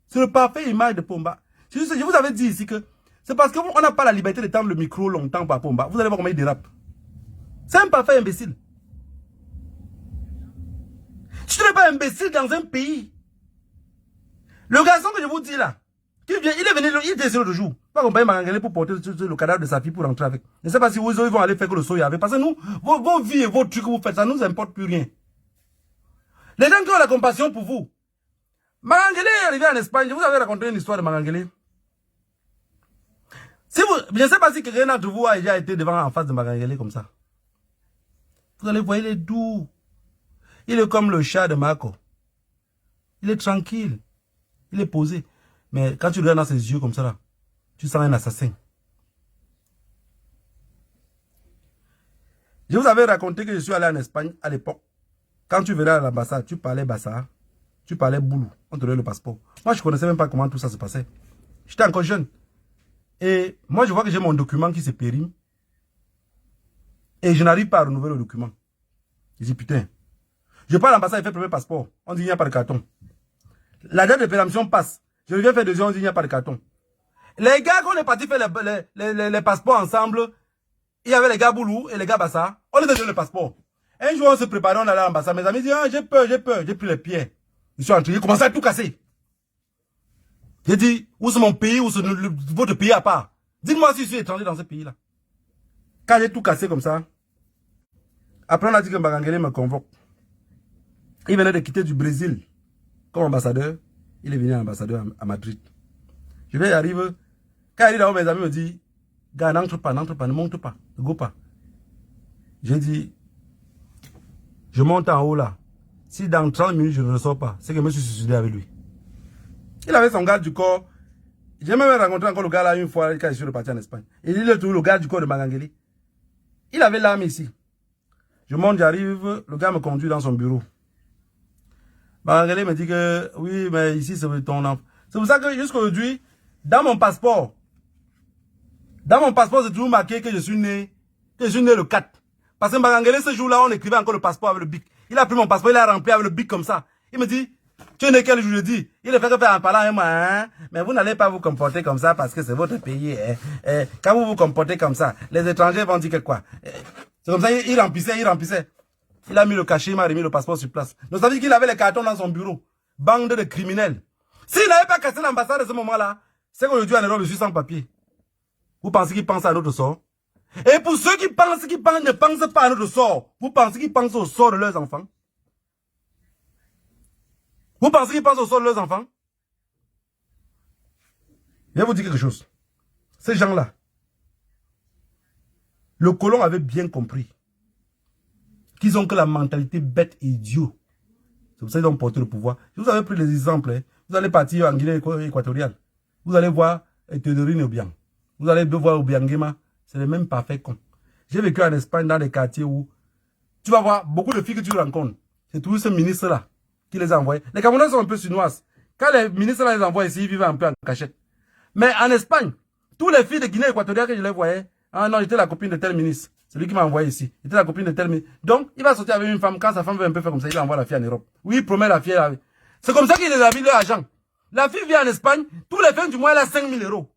C'est le parfait image de Pomba. Je vous avais dit ici que c'est parce qu'on n'a pas la liberté de tendre le micro longtemps par Pomba. Vous allez voir comment il dérape. C'est un parfait imbécile. Tu n'es pas imbécile dans un pays. Le garçon que je vous dis là, qui vient, il est venu, il était sur le jour. Pas qu'on paye Marangele pour porter le cadavre de sa fille pour rentrer avec. Je ne sais pas si vous ils vont aller faire que le soya avec. Parce que nous, vos vies et vos trucs que vous faites, ça ne nous importe plus rien. Les gens qui ont la compassion pour vous. Marangele est arrivé en Espagne. Je vous avais raconté une histoire de Marangele. Si vous, je ne sais pas si quelqu'un d'entre vous a déjà été devant en face de Marangele comme ça. Vous allez voir, il est doux. Il est comme le chat de Marco. Il est tranquille. Il est posé. Mais quand tu regardes dans ses yeux comme ça, là, tu sens un assassin. Je vous avais raconté que je suis allé en Espagne à l'époque. Quand tu venais à l'ambassade, tu parlais Bassa, tu parlais Boulou. On te donnait le passeport. Moi, je ne connaissais même pas comment tout ça se passait. J'étais encore jeune. Et moi, je vois que j'ai mon document qui se périme. Et je n'arrive pas à renouveler le document. Je dis, putain. Je pars à l'ambassade et fais le premier passeport. On dit, il n'y a pas de carton. La date de péremption passe. Je viens faire deuxième, on dit, il n'y a pas de carton. Les gars, quand on est parti faire les passeports ensemble, il y avait les gars Boulou et les gars Bassa. On les a donné le passeport. Un jour, on se préparait, on allait à l'ambassade. Mes amis disent, ah, j'ai peur. J'ai pris les pieds. Ils sont entrés, ils commençaient à tout casser. J'ai dit, où c'est mon pays, où c'est votre pays à part. Dites-moi si je suis étranger dans ce pays-là. Quand j'ai tout cassé comme ça, après on a dit que Marangele me convoque. Il venait de quitter du Brésil comme ambassadeur. Il est venu ambassadeur à Madrid. Je vais y arriver. Quand il arrive là-haut, mes amis me disent, gars, n'entre pas, ne monte pas, ne go pas. J'ai dit, je monte en haut là. Si dans 30 minutes je ne ressors pas, c'est que je me suis suicidé avec lui. Il avait son garde du corps. J'ai même rencontré encore le gars là une fois quand je suis reparti en Espagne. Il est le garde du corps de Marangele. Il avait l'arme ici. Je monte, j'arrive, le gars me conduit dans son bureau. Marangele me dit que oui, mais ici c'est ton enfant. C'est pour ça que jusqu'à aujourd'hui, dans mon passeport, c'est toujours marqué que je suis né le 4. Parce que Marangele, ce jour-là, on écrivait encore le passeport avec le bic. Il a pris mon passeport, il a rempli avec le bic comme ça. Il me dit, tu es né quel jour? Je dis, il est fait que faire en parlant avec moi, hein? Mais vous n'allez pas vous comporter comme ça parce que c'est votre pays. Hein? Quand vous vous comportez comme ça, les étrangers vont dire que quoi? C'est comme ça, il remplissait. Il a mis le cachet, il m'a remis le passeport sur place. Donc ça veut dire qu'il avait les cartons dans son bureau. Bande de criminels. S'il n'avait pas cassé l'ambassade à ce moment-là, c'est qu'aujourd'hui en Europe, je suis sans papier. Vous pensez qu'il pense à notre sort? Et pour ceux qui pensent, ne pensent pas à notre sort, vous pensez qu'ils pensent au sort de leurs enfants? Vous pensez qu'ils pensent au sort de leurs enfants? Je vais vous dire quelque chose. Ces gens-là, le colon avait bien compris qu'ils ont que la mentalité bête et idiot. C'est pour ça qu'ils ont porté le pouvoir. Je vous avais pris les exemples. Hein. Vous allez partir en Guinée équatoriale. Vous allez voir Théodorine Obiang. Vous allez voir Obiangema. C'est les mêmes parfaits cons. J'ai vécu en Espagne dans des quartiers où tu vas voir beaucoup de filles que tu rencontres. C'est toujours ce ministre-là qui les a envoyés. Les Camerounais sont un peu chinoises. Quand les ministres-là les envoient ici, ils vivent un peu en cachette. Mais en Espagne, tous les filles de Guinée équatoriale que je les voyais, ah non, j'étais la copine de tel ministre. C'est lui qui m'a envoyé ici. J'étais la copine de tel ministre. Donc, il va sortir avec une femme. Quand sa femme veut un peu faire comme ça, il envoie la fille en Europe. Oui, il promet la fille. C'est comme ça qu'il les a mis leur argent. La fille vient en Espagne, tous les fins du mois, elle a 5 000 €.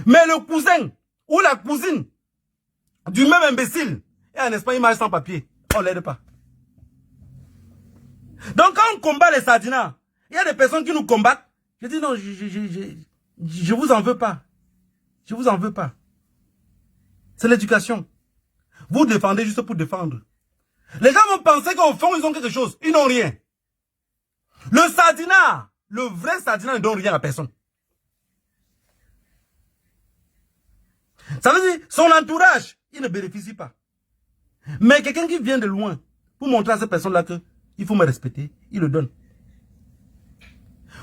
Mais le cousin ou la cousine du même imbécile est en Espagne, il marche sans papier. On ne l'aide pas. Donc, quand on combat les sardinats, il y a des personnes qui nous combattent. Je dis non, je vous en veux pas. Je vous en veux pas. C'est l'éducation. Vous défendez juste pour défendre. Les gens vont penser qu'au fond, ils ont quelque chose. Ils n'ont rien. Le Sadina, le vrai Sadina ne donne rien à personne. Ça veut dire, son entourage, il ne bénéficie pas. Mais quelqu'un qui vient de loin, pour montrer à cette personne-là que il faut me respecter, il le donne.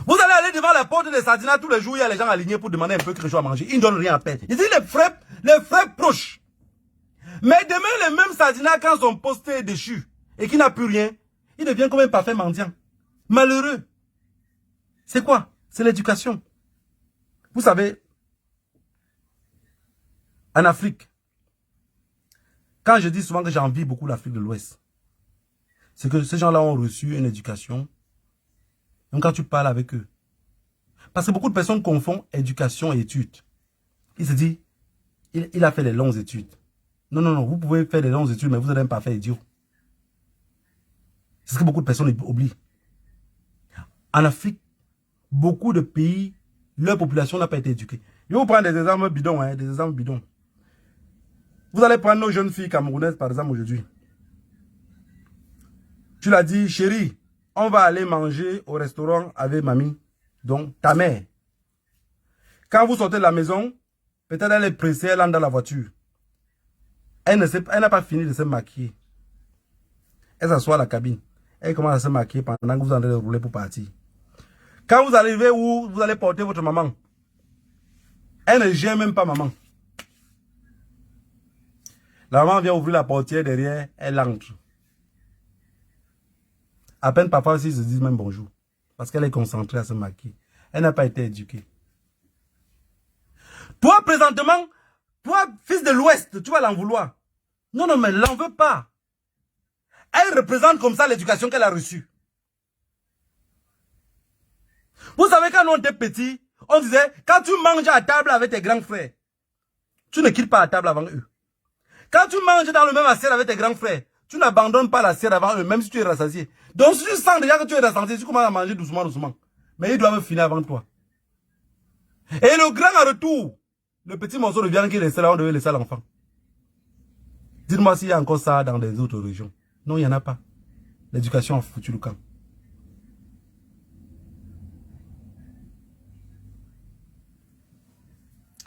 Vous allez aller devant la porte des Sadina tous les jours, il y a les gens alignés pour demander un peu quelque chose à manger. Ils ne donnent rien à perdre. Ils disent les frères proches. Mais demain, les mêmes Sadina, quand son poste est déchu et qu'il n'a plus rien, il devient comme un parfait mendiant. Malheureux. C'est quoi? C'est l'éducation. Vous savez, en Afrique, quand je dis souvent que j'envie beaucoup l'Afrique de l'Ouest, c'est que ces gens-là ont reçu une éducation. Donc quand tu parles avec eux, parce que beaucoup de personnes confondent éducation et études. Ils se disent, il a fait des longues études. Non, non, non, vous pouvez faire des longues études, mais vous êtes un parfait idiot. C'est ce que beaucoup de personnes oublient. En Afrique, beaucoup de pays, leur population n'a pas été éduquée. Je vais vous prendre des exemples bidons, des exemples bidons. Vous allez prendre nos jeunes filles camerounaises, par exemple, aujourd'hui. Tu l'as dit, chérie, on va aller manger au restaurant avec mamie, donc ta mère. Quand vous sortez de la maison, peut-être elle est pressée, elle entre dans la voiture. Elle n'a pas fini de se maquiller. Elle s'assoit à la cabine. Elle commence à se maquiller pendant que vous êtes en train de rouler pour partir. Quand vous arrivez où vous allez porter votre maman, elle ne gère même pas maman. La maman vient ouvrir la portière derrière, elle entre. À peine parfois ils se disent même bonjour. Parce qu'elle est concentrée à se maquiller. Elle n'a pas été éduquée. Toi, présentement, toi, fils de l'Ouest, tu vas l'en vouloir. Non, non, mais l'en veux pas. Elle représente comme ça l'éducation qu'elle a reçue. Vous savez, quand on était petit, on disait, quand tu manges à table avec tes grands frères, tu ne quittes pas la table avant eux. Quand tu manges dans le même assiette avec tes grands frères, tu n'abandonnes pas l'assiette avant eux, même si tu es rassasié. Donc si tu sens déjà que tu es rassasié, tu commences à manger doucement, doucement. Mais ils doivent finir avant toi. Et le grand en retour, le petit morceau de viande qui est resté là, on devait laisser à l'enfant. Dites-moi s'il y a encore ça dans les autres régions. Non, il n'y en a pas. L'éducation a foutu le camp.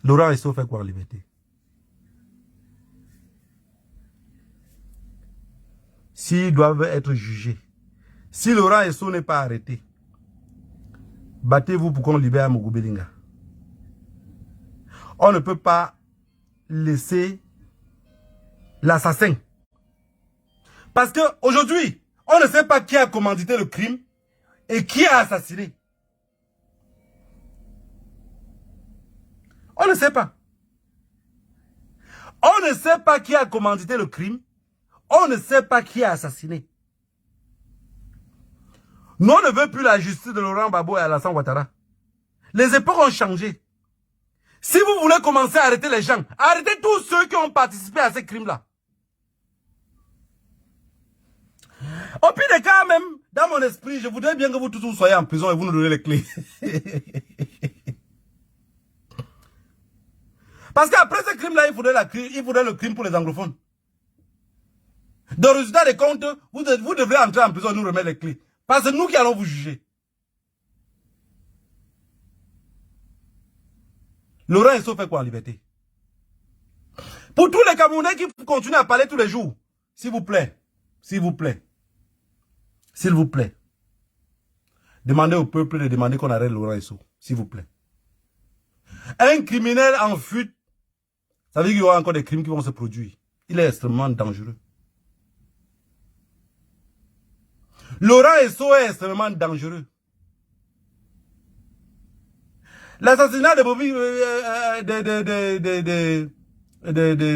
Laurent Esso fait quoi en liberté? S'ils doivent être jugés, si Laurent Esso n'est pas arrêté, battez-vous pour qu'on libère Mogo Belinga. On ne peut pas laisser l'assassin. Parce qu'aujourd'hui, on ne sait pas qui a commandité le crime et qui a assassiné. On ne sait pas. On ne sait pas qui a commandité le crime. On ne sait pas qui a assassiné. Nous, on ne veut plus la justice de Laurent Gbagbo et Alassane Ouattara. Les époques ont changé. Si vous voulez commencer à arrêter les gens, arrêtez tous ceux qui ont participé à ces crimes-là. Au pire des cas, même, dans mon esprit, je voudrais bien que vous tous soyez en prison et vous nous donnez les clés. Parce qu'après ce crime-là, il faudrait le crime pour les anglophones. De résultat des comptes, vous devrez entrer en prison et nous remettre les clés. Parce que c'est nous qui allons vous juger. Laurent Esso fait quoi en liberté? Pour tous les Camerounais qui continuent à parler tous les jours, s'il vous plaît, s'il vous plaît, s'il vous plaît, demandez au peuple de demander qu'on arrête Laurent Esso, s'il vous plaît. Un criminel en fuite, ça veut dire qu'il y aura encore des crimes qui vont se produire. Il est extrêmement dangereux. Laurent Esso est extrêmement dangereux. L'assassinat de Bobby,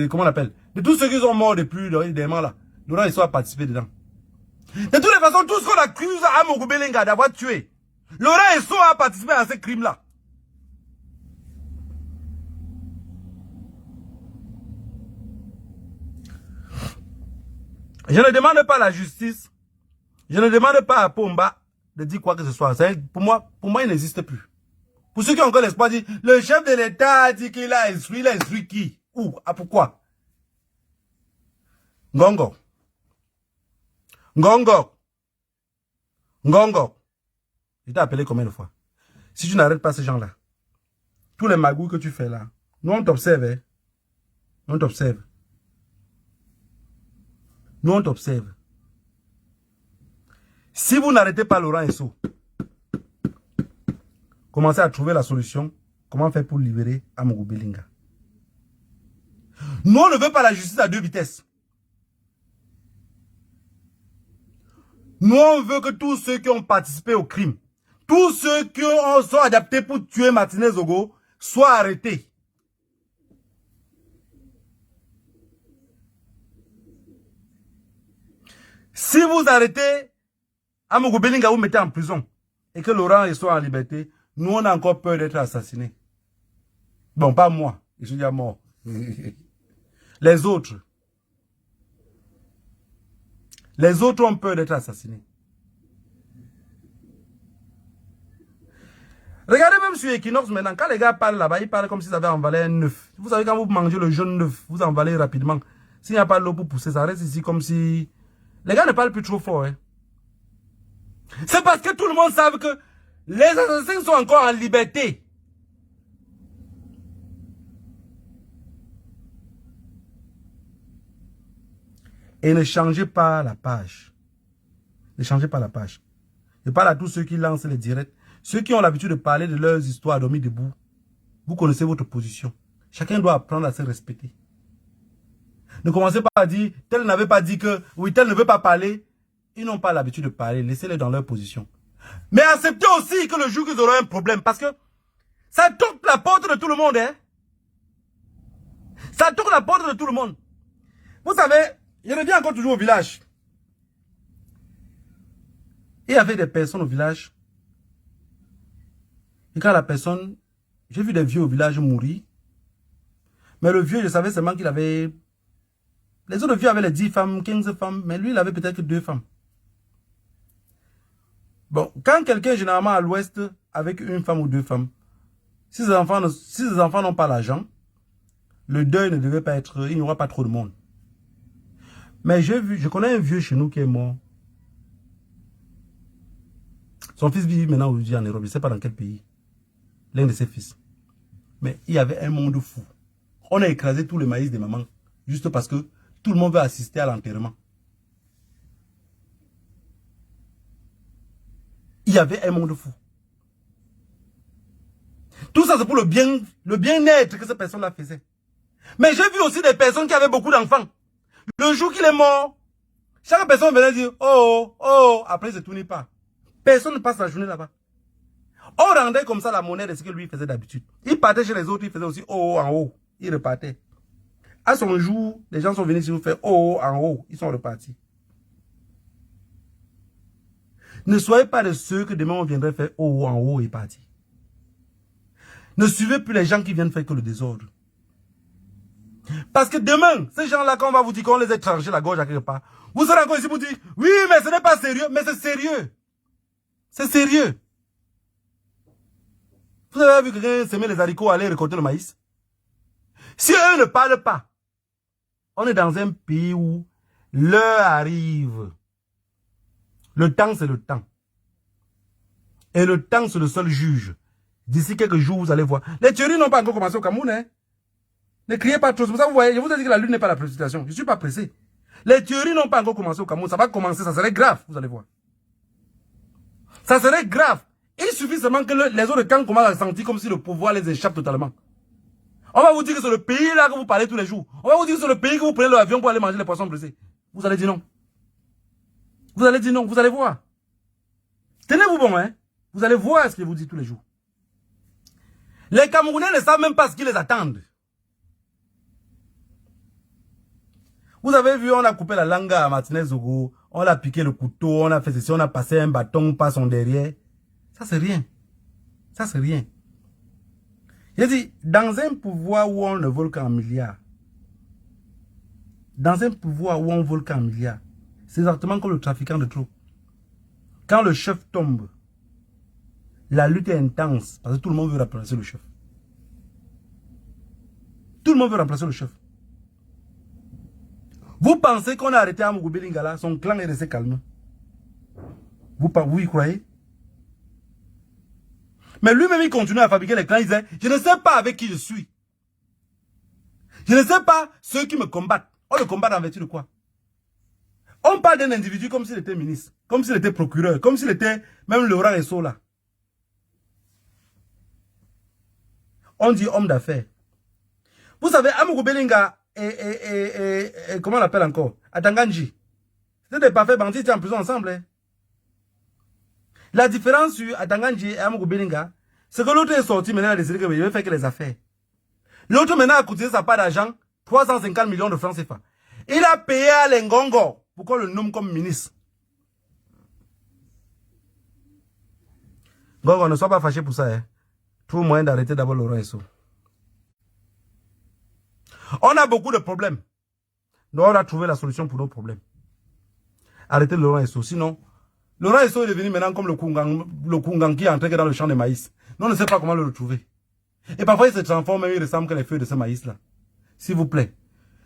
comment on appelle, de tous ceux qui sont morts depuis dernièrement là, Laurent Esso a participé dedans. De toutes les façons, tout ce qu'on accuse à Mogo Belinga d'avoir tué, Laurent Esso a participé à ces crimes-là. Je ne demande pas à la justice, je ne demande pas à Pomba de dire quoi que ce soit. Pour moi, il n'existe plus. Pour ceux qui ont encore l'espoir, dit le chef de l'État a dit qu'il a instruit qui? Où? Ah, pourquoi? Ngongo. Je t'ai appelé combien de fois? Si tu n'arrêtes pas ces gens-là, tous les magouilles que tu fais là, nous on t'observe, hein? On t'observe. Nous on t'observe. Si vous n'arrêtez pas Laurent Esso, commencez à trouver la solution. Comment faire pour libérer Amougou Belinga? Nous, on ne veut pas la justice à deux vitesses. Nous, on veut que tous ceux qui ont participé au crime, tous ceux qui sont adaptés pour tuer Martinez Zogo, soient arrêtés. Si vous arrêtez Amougou Belinga, vous mettez en prison, et que Laurent soit en liberté, nous, on a encore peur d'être assassinés. Bon, pas moi, je suis déjà mort. Les autres ont peur d'être assassinés. Regardez même sur Equinox maintenant, quand les gars parlent là-bas, ils parlent comme s'ils avaient envalé un œuf. Vous savez, quand vous mangez le jaune œuf, vous envalez rapidement. S'il n'y a pas d'eau pour pousser, ça reste ici comme si... Les gars ne parlent plus trop fort. Hein. C'est parce que tout le monde savent que les assassins sont encore en liberté. Et ne changez pas la page. Ne changez pas la page. Je parle à tous ceux qui lancent les directs. Ceux qui ont l'habitude de parler de leurs histoires dormis debout. Vous connaissez votre position. Chacun doit apprendre à se respecter. Ne commencez pas à dire, tel n'avait pas dit que, oui, tel ne veut pas parler. Ils n'ont pas l'habitude de parler. Laissez-les dans leur position. Mais acceptez aussi que le jour qu'ils auront un problème, parce que ça toque la porte de tout le monde. Hein? Ça toque la porte de tout le monde. Vous savez, je reviens encore toujours au village. Il y avait des personnes au village. Et quand la personne... J'ai vu des vieux au village mourir. Mais le vieux, je savais seulement qu'il avait... Les autres vieux avaient les 10 femmes, 15 femmes. Mais lui, il avait peut-être que 2 femmes. Bon, quand quelqu'un, généralement à l'ouest, avec une femme ou 2 femmes, si les enfants n'ont pas l'argent, le deuil ne devait pas être... Il n'y aura pas trop de monde. Mais je connais un vieux chez nous qui est mort. Son fils vit maintenant aujourd'hui en Europe, je ne sais pas dans quel pays. L'un de ses fils. Mais il y avait un monde fou. On a écrasé tout le maïs des mamans. Juste parce que tout le monde veut assister à l'enterrement. Il y avait un monde fou. Tout ça, c'est pour le bien-être que cette personne-là faisait. Mais j'ai vu aussi des personnes qui avaient beaucoup d'enfants. Le jour qu'il est mort, chaque personne venait dire « Oh, oh », après il ne se tournait pas. Personne ne passe la journée là-bas. On rendait comme ça la monnaie de ce que lui faisait d'habitude. Il partait chez les autres, il faisait aussi « Oh, oh » en haut. Il repartait. À son jour, les gens sont venus sur nous faire « Oh, oh » en haut. Ils sont repartis. Ne soyez pas de ceux que demain on viendrait faire « Oh, oh » en haut et partir. Ne suivez plus les gens qui viennent faire que le désordre. Parce que demain, ces gens-là, quand on va vous dire qu'on les a tranchés la gorge à quelque part, vous serez encore ici pour dire, oui, mais ce n'est pas sérieux. Mais c'est sérieux. C'est sérieux. Vous avez vu quelqu'un semer les haricots, aller récolter le maïs? Si eux ne parlent pas, on est dans un pays où l'heure arrive. Le temps, c'est le temps. Et le temps, c'est le seul juge. D'ici quelques jours, vous allez voir. Les tueries n'ont pas encore commencé au Cameroun, hein? Ne criez pas trop. C'est pour ça que vous voyez, je vous ai dit que la lutte n'est pas la précipitation. Je ne suis pas pressé. Les tueries n'ont pas encore commencé au Cameroun. Ça va commencer, ça serait grave, vous allez voir. Ça serait grave. Il suffit seulement que les autres camps commencent à sentir comme si le pouvoir les échappe totalement. On va vous dire que c'est le pays là que vous parlez tous les jours. On va vous dire que c'est le pays que vous prenez l'avion pour aller manger les poissons blessés. Vous allez dire non. Vous allez dire non, vous allez voir. Tenez-vous bon, hein. Vous allez voir ce que je vous dis tous les jours. Les Camerounais ne savent même pas ce qui les attendent. Vous avez vu, on a coupé la langue à Martinez Zogo, on a piqué le couteau, on a fait ceci, on a passé un bâton par son derrière. Ça, c'est rien. Ça, c'est rien. J'ai dit, dans un pouvoir où on ne vole qu'en milliards, dans un pouvoir où on vole qu'en milliards, c'est exactement comme le trafiquant de trop. Quand le chef tombe, la lutte est intense, parce que tout le monde veut remplacer le chef. Tout le monde veut remplacer le chef. Vous pensez qu'on a arrêté Amougou Belinga là, son clan est resté calme? Vous y croyez? Mais lui-même, il continue à fabriquer les clans. Il disait, je ne sais pas avec qui je suis. Je ne sais pas ceux qui me combattent. On le combat en vertu de quoi? On parle d'un individu comme s'il était ministre, comme s'il était procureur, comme s'il était même Laurent Esso là. On dit homme d'affaires. Vous savez, Amougou Belinga et comment on l'appelle encore? Atanganji. C'était des parfaits bandits, ils étaient en prison ensemble. Hein. La différence sur Atanganji et Amougou Belinga, c'est que l'autre est sorti maintenant, il a décidé qu'il veut faire que les affaires. L'autre maintenant a coûté sa part d'argent, 350 millions de francs CFA. Il a payé à Lengongo pour qu'on le nomme comme ministre. Gongo, ne sois pas fâché pour ça. Hein. Trouve moyen d'arrêter d'abord Laurent Esso. On a beaucoup de problèmes. Donc on a trouvé la solution pour nos problèmes. Arrêtez Laurent Esso. Sinon, Laurent Esso est devenu maintenant comme le Kungang qui est entré dans le champ de maïs. Nous, on ne sait pas comment le retrouver. Et parfois, il se transforme et il ressemble que les feuilles de ce maïs-là. S'il vous plaît.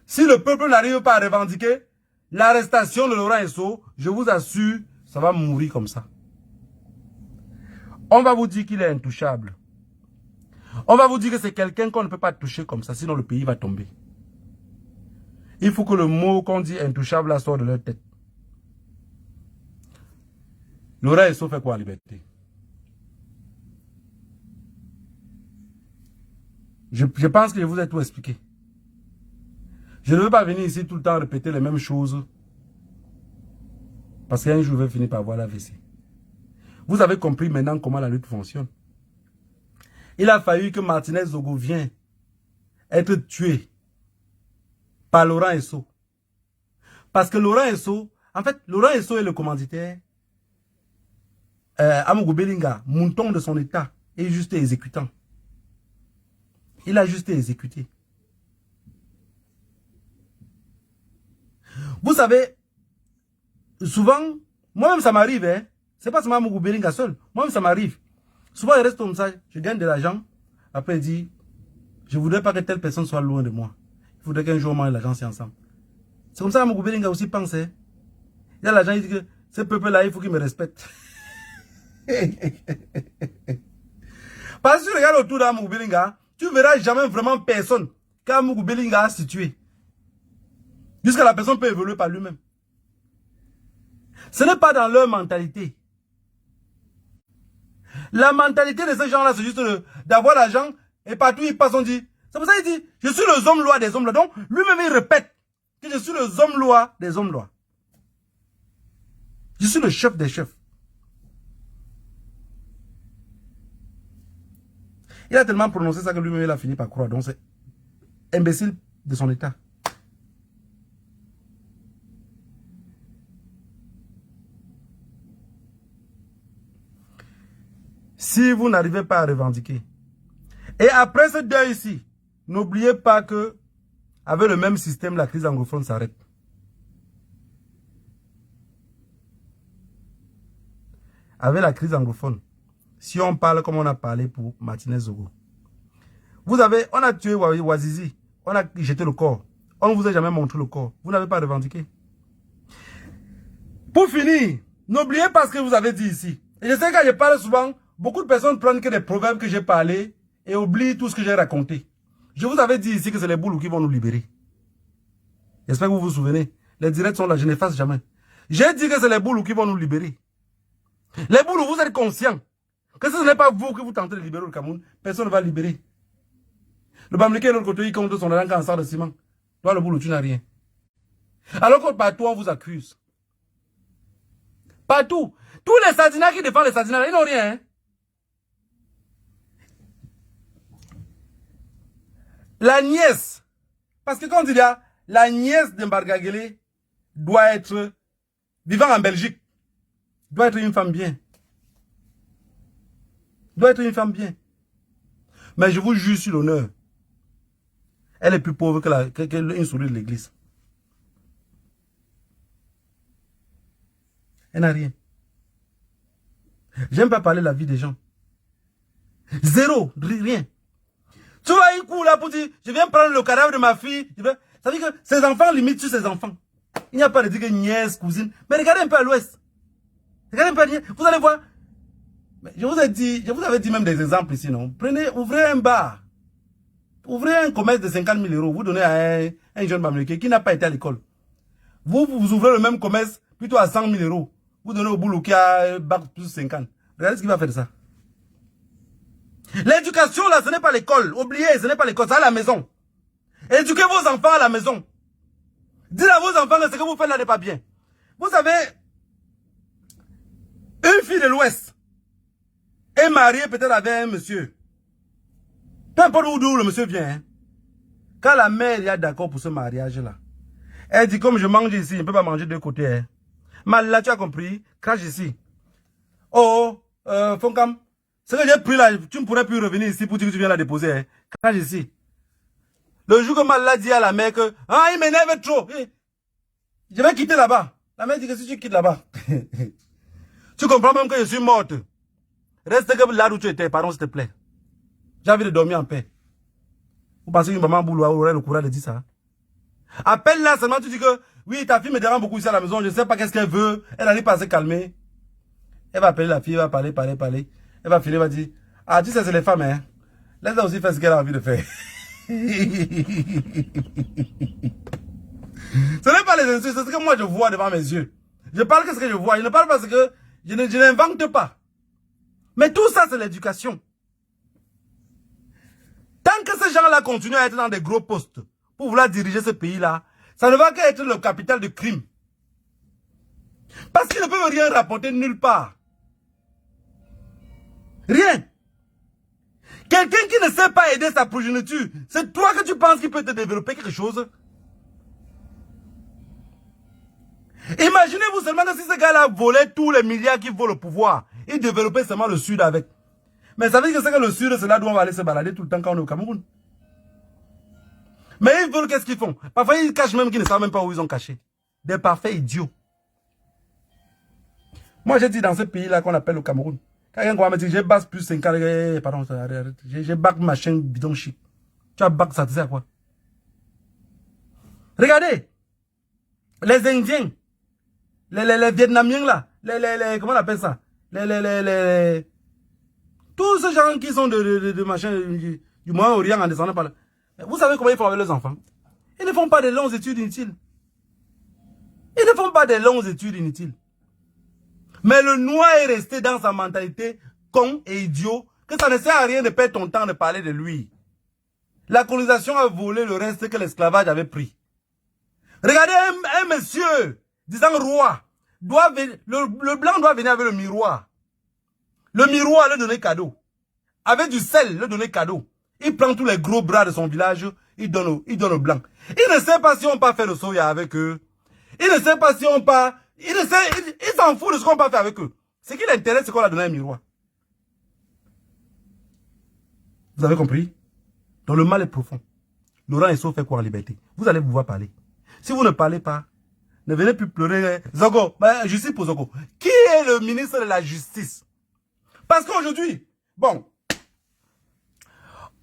Si le peuple n'arrive pas à revendiquer l'arrestation de Laurent Esso, je vous assure, ça va mourir comme ça. On va vous dire qu'il est intouchable. On va vous dire que c'est quelqu'un qu'on ne peut pas toucher comme ça, sinon le pays va tomber. Il faut que le mot qu'on dit intouchable là sorte de leur tête. Laurent Esso fait quoi en liberté? Je pense que je vous ai tout expliqué. Je ne veux pas venir ici tout le temps répéter les mêmes choses. Parce qu'un jour, je vais finir par voir la l'AVC. Vous avez compris maintenant comment la lutte fonctionne. Il a fallu que Martinez Zogo vienne être tué par Laurent Esso. Parce que Laurent Esso, en fait, Laurent Esso est le commanditaire. Amougou Belinga, mouton de son état, est juste exécutant. Il a juste exécuté. Vous savez, souvent, moi-même ça m'arrive, hein. C'est pas seulement Amougou Belinga seul. Moi-même ça m'arrive. Souvent, il reste comme ça, je gagne de l'argent. Après, il dit, je voudrais pas que telle personne soit loin de moi. Il faudrait qu'un jour, on mange l'argent ensemble. C'est comme ça que Amougou Belinga aussi pense. Hein. Il y a l'argent, il dit que ce peuple-là, il faut qu'il me respecte. Parce que tu regardes autour d'Amougou Belinga, tu ne verras jamais vraiment personne qu'Amougou Belinga a situé. Jusqu'à la personne peut évoluer par lui-même. Ce n'est pas dans leur mentalité. La mentalité de ces gens-là, c'est juste d'avoir l'argent et partout ils passent, on dit. C'est pour ça qu'il dit, je suis le homme loi des hommes loi. Donc, lui-même il répète que je suis le homme loi des hommes loi. Je suis le chef des chefs. Il a tellement prononcé ça que lui-même il a fini par croire. Donc c'est imbécile de son état. Si vous n'arrivez pas à revendiquer. Et après ce deuil ici, n'oubliez pas que avec le même système, la crise anglophone s'arrête. Avec la crise anglophone, si on parle comme on a parlé pour Martinez Zogo. Vous avez, on a tué Wazizi, on a jeté le corps. On ne vous a jamais montré le corps. Vous n'avez pas revendiqué. Pour finir, n'oubliez pas ce que vous avez dit ici. Et je sais que je parle souvent, beaucoup de personnes prennent que des proverbes que j'ai parlé et oublient tout ce que j'ai raconté. Je vous avais dit ici que c'est les boulous qui vont nous libérer. J'espère que vous vous souvenez. Les directs sont là, je n'efface jamais. J'ai dit que c'est les boulous qui vont nous libérer. Les boulous, vous êtes conscients que si ce n'est pas vous qui vous tentez de libérer le Cameroun, personne ne va libérer. Le Bamileke de l'autre côté, il compte son langue en sang de ciment. Toi, le boulot, tu n'as rien. Alors que partout, on vous accuse. Partout. Tous les sardinats qui défendent les sardinats, ils n'ont rien. Hein? La nièce. Parce que quand il y a la nièce d'Embargagele doit être vivant en Belgique. Doit être une femme bien. Doit être une femme bien. Mais je vous jure sur l'honneur. Elle est plus pauvre que une souris de l'église. Elle n'a rien. J'aime pas parler de la vie des gens. Zéro, rien. Tu vois, il court là pour dire, je viens prendre le cadavre de ma fille. Ça veut dire que ses enfants limitent sur ses enfants. Il n'y a pas de dire que nièce, cousine. Mais regardez un peu à l'ouest. Regardez un peu à l'ouest. Vous allez voir. Mais je vous avais dit même des exemples ici, non? Prenez, ouvrez un bar. Ouvrez un commerce de 50 000 euros. Vous donnez à un jeune Bamileke qui n'a pas été à l'école. Vous ouvrez le même commerce plutôt à 100 000 euros. Vous donnez au boulot qui a bac plus 50. Regardez ce qu'il va faire de ça. L'éducation, là, ce n'est pas l'école. Oubliez, ce n'est pas l'école, c'est à la maison. Éduquez vos enfants à la maison. Dites à vos enfants que ce que vous faites là n'est pas bien. Vous savez, une fille de l'Ouest est mariée peut-être avec un monsieur. Peu importe d'où le monsieur vient. Hein. Quand la mère est d'accord pour ce mariage-là, elle dit comme je mange ici, je ne peux pas manger de côté. Hein. Mais là, tu as compris, crache ici. Oh, Fonkam, ce que j'ai pris là, tu ne pourrais plus revenir ici pour dire que tu viens la déposer. Hein. Crache ici. Le jour que Malala dit à la mère que, ah, il m'énerve trop. Je vais quitter là-bas. La mère dit que si tu quittes là-bas, tu comprends même que je suis morte. Reste comme là où tu étais, pardon, s'il te plaît. J'ai envie de dormir en paix. Vous pensez qu'une maman boulot aurait le courage de dire ça? Appelle-la seulement, tu dis que, oui, ta fille me dérange beaucoup ici à la maison, je ne sais pas qu'est-ce qu'elle veut. Elle n'arrive pas à se calmer. Elle va appeler la fille, elle va parler. Elle va filer, elle va dire, ah, tu sais, c'est les femmes, hein. Laisse-la aussi faire ce qu'elle a envie de faire. Ce n'est pas les insultes, c'est ce que moi je vois devant mes yeux. Je parle que ce que je vois, je ne parle pas ce que je n'invente pas. Mais tout ça, c'est l'éducation. Tant que ces gens-là continuent à être dans des gros postes pour vouloir diriger ce pays-là, ça ne va qu'être le capital de crime. Parce qu'ils ne peuvent rien rapporter nulle part. Rien. Quelqu'un qui ne sait pas aider sa progéniture, c'est toi que tu penses qu'il peut te développer quelque chose? Imaginez-vous seulement que si ce gars-là volait tous les milliards qui volent au pouvoir, il développait seulement le Sud avec. Mais ça veut dire que c'est que le Sud, c'est là d'où on va aller se balader tout le temps quand on est au Cameroun. Mais ils veulent qu'est-ce qu'ils font? Parfois ils cachent même qu'ils ne savent même pas où ils ont caché. Des parfaits idiots. Moi j'ai dit dans ce pays-là qu'on appelle le Cameroun. Quand quelqu'un va me dire j'ai bac plus 5 ans, pardon, j'ai bac machin bidon chic. Tu as bac ça, tu sais à quoi? Regardez. Les Indiens. Les Vietnamiens là. Comment on appelle ça? Tous ces gens qui sont de machin du Moyen-Orient en descendant par là. Vous savez comment ils font avec leurs enfants? Ils ne font pas de longues études inutiles. Ils ne font pas de longues études inutiles. Mais le noir est resté dans sa mentalité con et idiot que ça ne sert à rien de perdre ton temps de parler de lui. La colonisation a volé le reste que l'esclavage avait pris. Regardez un monsieur disant roi. Le blanc doit venir avec le miroir. Le miroir le donner cadeau. Avec du sel le donner cadeau. Il prend tous les gros bras de son village, il donne au blanc. Il ne sait pas si on peut faire le soya avec eux. Il ne sait pas si on peut... Il s'en fout de ce qu'on peut faire avec eux. Ce qui l'intéresse, c'est qu'on a donné un miroir. Vous avez compris? Donc le mal est profond. Laurent Esso fait quoi en liberté? Vous allez pouvoir parler. Si vous ne parlez pas, ne venez plus pleurer. Zogo, justice pour Zogo. Qui est le ministre de la Justice? Parce qu'aujourd'hui, bon,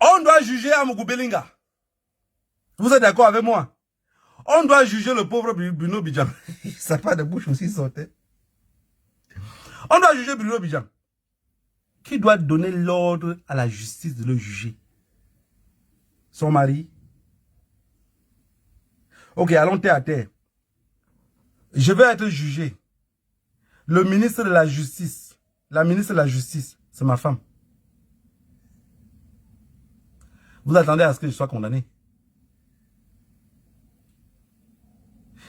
on doit juger Amougou Belinga. Vous êtes d'accord avec moi? On doit juger le pauvre Bruno Bidjan. Ça n'a pas de bouche aussi sortait. On doit juger Bruno Bidjan. Qui doit donner l'ordre à la justice de le juger? Son mari? Ok, allons terre à terre. Je vais être jugé. Le ministre de la Justice, la ministre de la Justice, c'est ma femme. Vous attendez à ce que je sois condamné?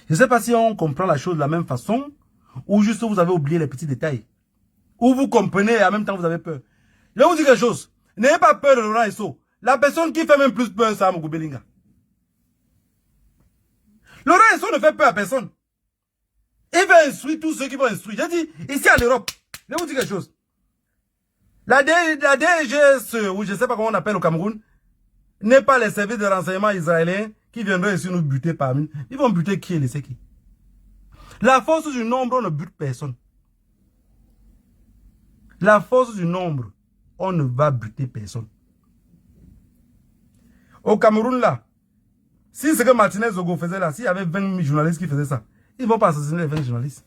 Je ne sais pas si on comprend la chose de la même façon, ou juste vous avez oublié les petits détails. Ou vous comprenez et en même temps vous avez peur. Je vais vous dire quelque chose. N'ayez pas peur de Laurent Esso. La personne qui fait même plus peur, c'est Amougou Belinga. Laurent Esso ne fait peur à personne. Il va instruire tous ceux qui vont instruire. J'ai dit, ici en Europe, je vais vous dire quelque chose. La DGSE, ou je ne sais pas comment on appelle au Cameroun, n'est pas les services de renseignement israéliens qui viendraient ici nous buter parmi. Ils vont buter qui et laisser qui? La force du nombre, on ne bute personne. La force du nombre, on ne va buter personne. Au Cameroun, là, si ce que Martinez Zogo faisait là, s'il y avait 20 journalistes qui faisaient ça, ils ne vont pas assassiner les 20 journalistes.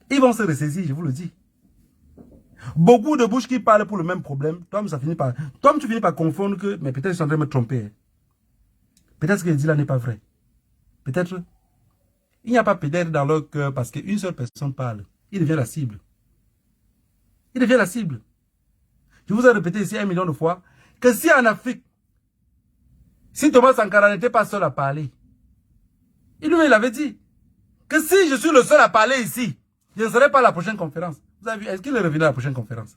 Ils vont se ressaisir, je vous le dis. Beaucoup de bouches qui parlent pour le même problème. Toi, ça finit par... Toi, tu finis par confondre que... Mais peut-être que je suis en train de me tromper. Peut-être ce qu'il dit là n'est pas vrai. Peut-être... Il n'y a pas peut-être dans leur cœur parce qu'une seule personne parle. Il devient la cible. Il devient la cible. Je vous ai répété ici 1 million de fois que si en Afrique, si Thomas Sankara n'était pas seul à parler, lui-même il avait dit que si je suis le seul à parler ici, je ne serai pas à la prochaine conférence. Vous avez vu, est-ce qu'il est revenu à la prochaine conférence?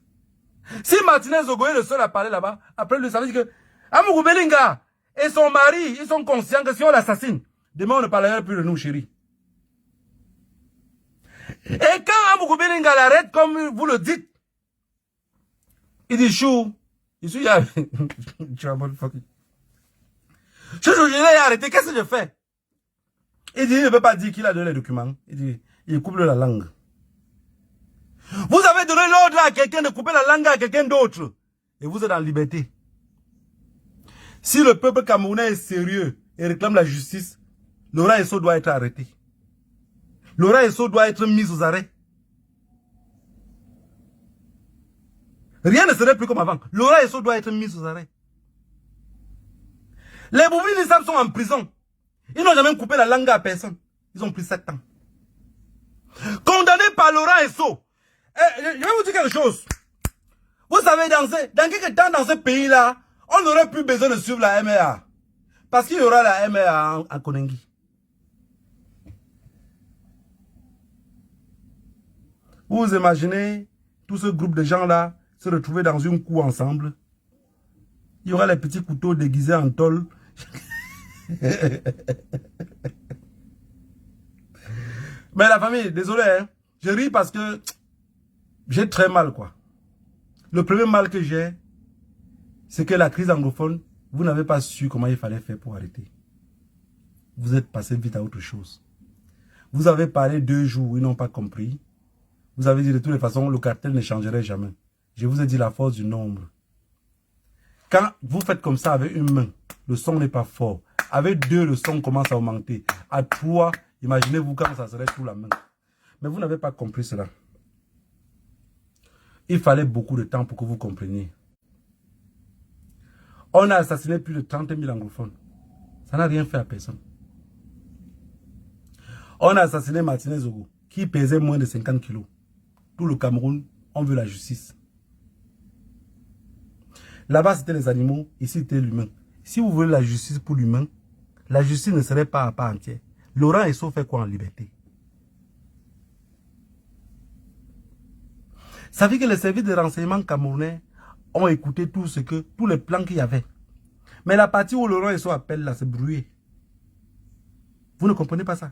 Si Martinez Ogoye est le seul à parler là-bas, après lui, ça veut dire que Amougou Belinga et son mari, ils sont conscients que si on l'assassine, demain on ne parlera plus de nous, chérie. Et quand Amougou Belinga l'arrête, comme vous le dites, il dit chou, il dit tu vas motherfucker. Je l'ai arrêté, qu'est-ce que je fais? Il dit, il ne peut pas dire qu'il a donné les documents. Il dit, il coupe la langue. Vous avez donné l'ordre à quelqu'un de couper la langue à quelqu'un d'autre. Et vous êtes en liberté. Si le peuple camerounais est sérieux et réclame la justice, Laurent Esso doit être arrêté. Laurent Esso doit être mis aux arrêts. Rien ne serait plus comme avant. Laurent Esso doit être mis aux arrêts. Les Boubini Nissam sont en prison. Ils n'ont jamais coupé la langue à personne. Ils ont pris 7 ans. Condamnés par Laurent Esso. Je vais vous dire quelque chose. Vous savez, dans quelques temps dans ce pays-là, on n'aurait plus besoin de suivre la MRA. Parce qu'il y aura la MRA en Konengi. Vous imaginez tout ce groupe de gens-là se retrouver dans une cour ensemble. Il y aura les petits couteaux déguisés en tôle. Mais la famille, désolé, hein, je ris parce que j'ai très mal, quoi. Le premier mal que j'ai, c'est que la crise anglophone, vous n'avez pas su comment il fallait faire pour arrêter. Vous êtes passé vite à autre chose. Vous avez parlé 2 jours, ils n'ont pas compris. Vous avez dit de toutes les façons, le cartel ne changerait jamais. Je vous ai dit la force du nombre. Quand vous faites comme ça avec une main, le son n'est pas fort. Avec 2, le son commence à augmenter. À 3, imaginez-vous quand ça serait sous la main. Mais vous n'avez pas compris cela. Il fallait beaucoup de temps pour que vous compreniez. On a assassiné plus de 30 000 anglophones. Ça n'a rien fait à personne. On a assassiné Martinez Ogo, qui pesait moins de 50 kilos. Tout le Cameroun, on veut la justice. Là-bas, c'était les animaux, ici, c'était l'humain. Si vous voulez la justice pour l'humain, la justice ne serait pas à part entière. Laurent Esso fait quoi en liberté? Ça veut dire que les services de renseignement camerounais ont écouté tous les plans qu'il y avait. Mais la partie où Laurent Esso appelle là, c'est brouillé. Vous ne comprenez pas ça?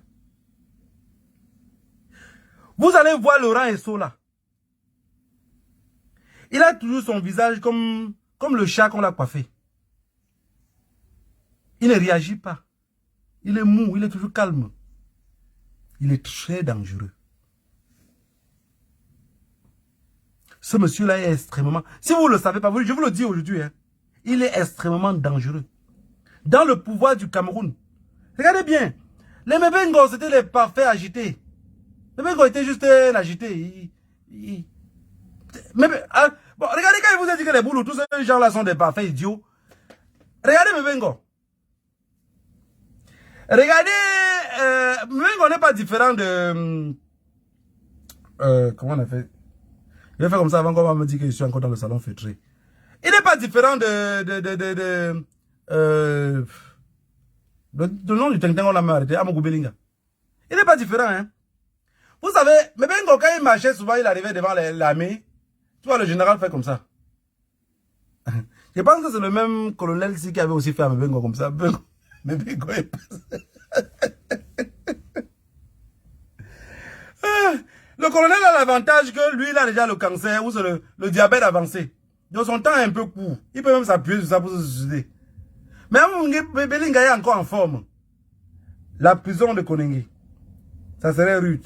Vous allez voir Laurent Esso là. Il a toujours son visage comme le chat qu'on l'a coiffé. Il ne réagit pas. Il est mou, il est toujours calme. Il est très dangereux. Ce monsieur-là est extrêmement... Si vous ne le savez pas, je vous le dis aujourd'hui, hein, il est extrêmement dangereux. Dans le pouvoir du Cameroun. Regardez bien. Les Mebengo, c'était les parfaits agités. Les Mebengo étaient juste agités. Bon, regardez quand il vous a dit que les Boulous, tous ces gens-là sont des parfaits idiots. Regardez Mebengo. Regardez, Mebengo n'est pas différent de... comment on a fait? Je vais faire comme ça avant qu'on va me dire que je suis encore dans le salon feutré. Il n'est pas différent le nom du Tintin, on l'a même arrêté, Amougou Belinga. Il n'est pas différent, hein. Vous savez, Mebengo, quand il marchait, souvent il arrivait devant l'armée. Tu vois, le général fait comme ça. Je pense que c'est le même colonel ici qui avait aussi fait à Mebengo comme ça. Mebengo est passé. Le colonel a l'avantage que lui, il a déjà le cancer ou le diabète avancé. Donc son temps est un peu court. Il peut même s'appuyer sur ça pour se suicider. Mais Belinga est encore en forme. La prison de Konengi, ça serait rude.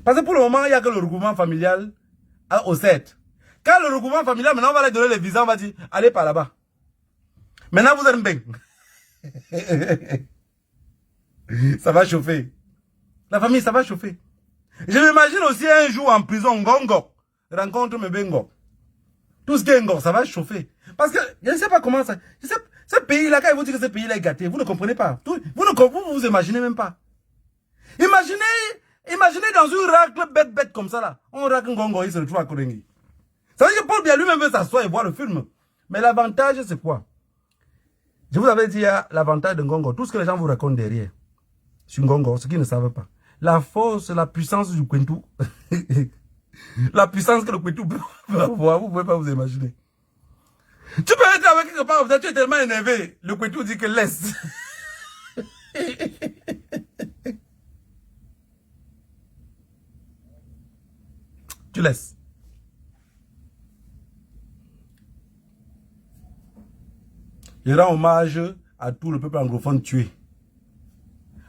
Parce que pour le moment, il n'y a que le regroupement familial au 7. Quand le regroupement familial, maintenant on va leur donner les visas, on va dire, allez par là-bas. Maintenant vous êtes bien. Ça va chauffer. La famille, ça va chauffer. Je m'imagine aussi un jour en prison, Ngongo rencontre Mbengo. Tout ce qui est Ngor, ça va chauffer. Parce que je ne sais pas comment ça... Ce pays-là, quand ils vous disent que ce pays-là est gâté, vous ne comprenez pas. Vous imaginez même pas. Imaginez dans une racle bête comme ça là. On racle Ngongo, il se retrouve à Korengi. Ça veut dire que Paul Biya lui-même veut s'asseoir et voir le film. Mais l'avantage, c'est quoi? Je vous avais dit l'avantage de Ngongo. Tout ce que les gens vous racontent derrière. Sur Ngongo, ce qu'ils ne savent pas. La force, la puissance du Kwentu. La puissance que le Kwentu peut avoir, vous ne pouvez pas vous imaginer. Tu peux être avec quelque part, tu es tellement énervé. Le Kwentu dit que laisse. Tu laisses. Je rends hommage à tout le peuple anglophone tué.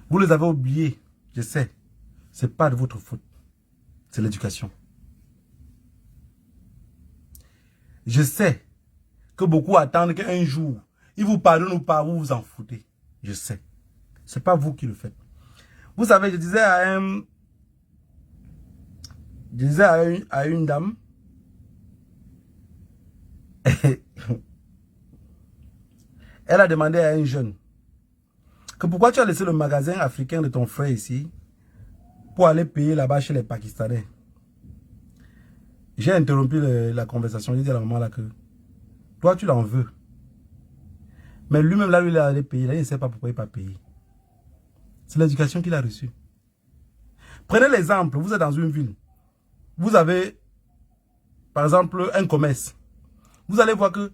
Vous les avez oubliés, je sais. Ce n'est pas de votre faute. C'est l'éducation. Je sais que beaucoup attendent qu'un jour, ils vous pardonnent ou pas, vous vous en foutez. Je sais. Ce n'est pas vous qui le faites. Vous savez, je disais à une dame, elle a demandé à un jeune que pourquoi tu as laissé le magasin africain de ton frère ici pour aller payer là-bas chez les Pakistanais. J'ai interrompu la conversation. J'ai dit à la maman là que toi tu l'en veux. Mais lui-même là, lui il est allé payer. Là, il ne sait pas pourquoi il n'a pas payé. C'est l'éducation qu'il a reçue. Prenez l'exemple, vous êtes dans une ville. Vous avez, par exemple, un commerce. Vous allez voir que,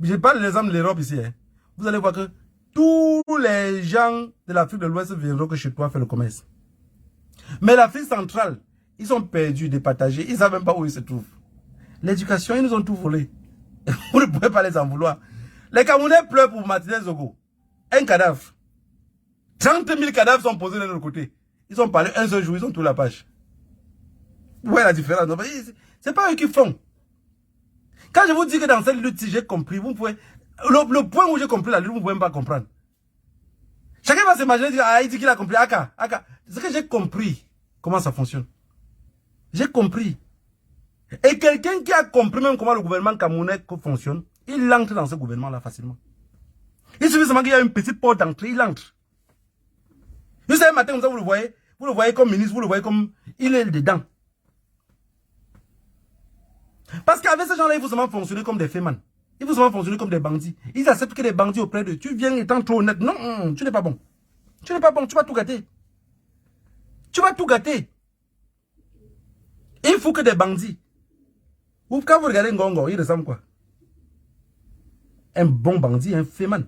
je parle de l'exemple de l'Europe ici, hein. Vous allez voir que tous les gens de l'Afrique de l'Ouest viendront que chez toi faire le commerce. Mais l'Afrique centrale, ils sont perdus, départagés, ils ne savent même pas où ils se trouvent. L'éducation, ils nous ont tout volé. Vous ne pouvez pas les en vouloir. Les Camerounais pleurent pour Martinez Zogo. Un cadavre. 30 000 cadavres sont posés de l'autre côté. Ils ont parlé un seul jour, ils ont tout la page. Vous voyez la différence? C'est pas eux qui font. Quand je vous dis que dans cette lutte, si j'ai compris, vous pouvez... Le point où j'ai compris la lutte, vous ne pouvez même pas comprendre. Chacun va s'imaginer, dire, ah, il dit qu'il a compris. Aka. C'est que j'ai compris comment ça fonctionne. J'ai compris. Et quelqu'un qui a compris même comment le gouvernement camerounais fonctionne, il entre dans ce gouvernement-là facilement. Il suffit seulement qu'il y a une petite porte d'entrée, il entre. Vous savez, matin, comme ça, vous le voyez comme ministre, vous le voyez comme... Il est dedans. Parce qu'avec ces gens-là, il faut seulement fonctionner comme des fémans. Il faut seulement fonctionner comme des bandits. Ils acceptent que des bandits auprès d'eux. Tu viens étant trop honnête. Non, tu n'es pas bon. Tu n'es pas bon, tu vas tout gâter. Tu vas tout gâter. Il faut que des bandits. Ou quand vous regardez Ngongo, il ressemble quoi? Un bon bandit, un féman.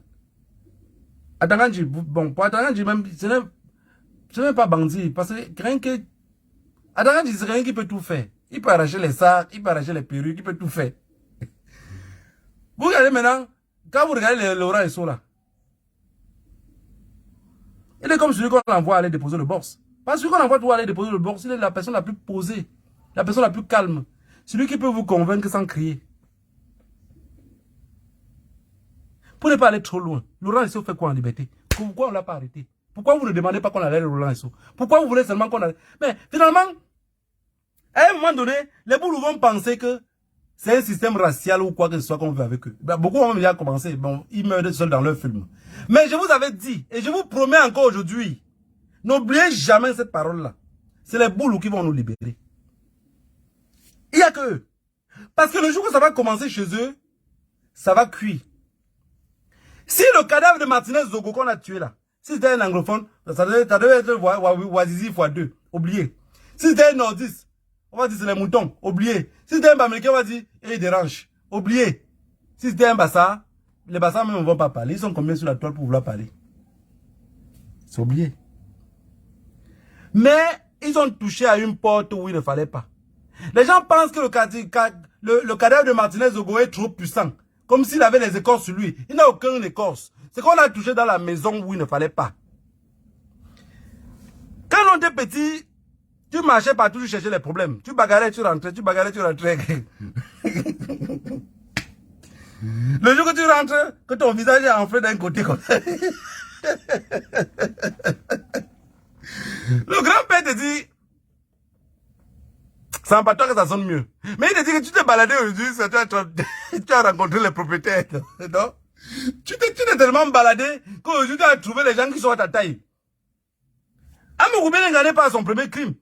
Atanganji, bon, pour Atanganji même, ce n'est même pas bandit. Parce que rien que... Atanganji, c'est rien qui peut tout faire. Il peut arracher les sacs, il peut arracher les perruques, il peut tout faire. Vous regardez maintenant, quand vous regardez Laurent Esso là, il est comme celui qu'on envoie aller déposer le boss. Parce que celui qu'on envoie tout aller déposer le boss, il est la personne la plus posée, la personne la plus calme. Celui qui peut vous convaincre sans crier. Pour ne pas aller trop loin, Laurent Esso fait quoi en liberté? Pourquoi on ne l'a pas arrêté? Pourquoi vous ne demandez pas qu'on arrête Laurent Esso? Pourquoi vous voulez seulement qu'on arrête? Mais finalement, à un moment donné, les boules vont penser que c'est un système racial ou quoi que ce soit qu'on veut avec eux. Ben, beaucoup ont déjà commencé. Bon, ils meurent seuls dans leur film. Mais je vous avais dit, et je vous promets encore aujourd'hui, n'oubliez jamais cette parole-là. C'est les boules qui vont nous libérer. Il n'y a que eux. Parce que le jour où ça va commencer chez eux, ça va cuire. Si le cadavre de Martinez Zogo qu'on a tué là, si c'était un anglophone, ça devait être Wazizi x2. Oubliez. Si c'était un nordiste, on va dire c'est les moutons. Oubliez. Si c'était un américain, on va dire il dérange. Oubliez. Si c'était un Bassa, les Bassa même ne vont pas parler. Ils sont combien sur la toile pour vouloir parler? C'est oublié. Mais ils ont touché à une porte où il ne fallait pas. Les gens pensent que le cadavre de Martinez Zogo est trop puissant. Comme s'il avait les écorces sur lui. Il n'a aucun écorce. C'est qu'on a touché dans la maison où il ne fallait pas. Quand on était petit, tu marchais partout, tu cherchais les problèmes. Tu bagarrais, tu rentrais, tu bagarrais, tu rentrais. Le jour que tu rentres, que ton visage est enflé d'un côté comme ça. Le grand-père te dit, Sans pas toi que ça sonne mieux. Mais il te dit que tu t'es baladé aujourd'hui, tu as rencontré les propriétaires, non? Tu t'es tellement baladé qu'aujourd'hui tu as trouvé les gens qui sont à ta taille. Amougou Belenga n'est pas à son premier crime.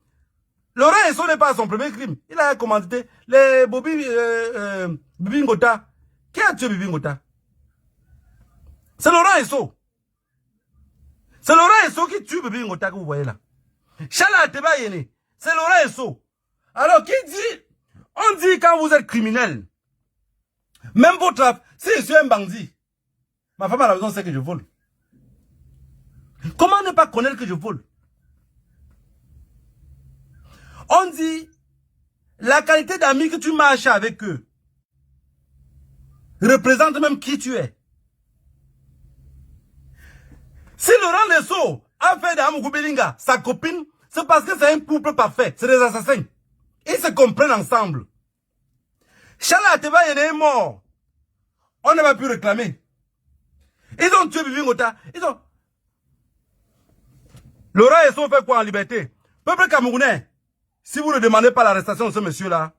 Laurent Esso n'est pas à son premier crime. Il a commandité les Bibi Ngota. Qui a tué Bibi Ngota? C'est Laurent Esso. C'est Laurent Esso qui tue Bibi Ngota que vous voyez là. Chala Ateba Yene. C'est Laurent Esso. Alors qui dit? On dit quand vous êtes criminel. Même votre... Si je suis un bandit. Ma femme à la maison sait que je vole. Comment ne pas connaître que je vole? On dit, la qualité d'ami que tu marches avec eux représente même qui tu es. Si Laurent Lesso a fait d'Amougou Belinga sa copine, c'est parce que c'est un couple parfait. C'est des assassins. Ils se comprennent ensemble. Chala Ateba est mort. On n'a pas pu réclamer. Ils ont tué Bibi Ngota. Ils ont... Laurent Lesso fait quoi en liberté? Peuple camerounais. Si vous ne demandez pas l'arrestation de ce monsieur-là,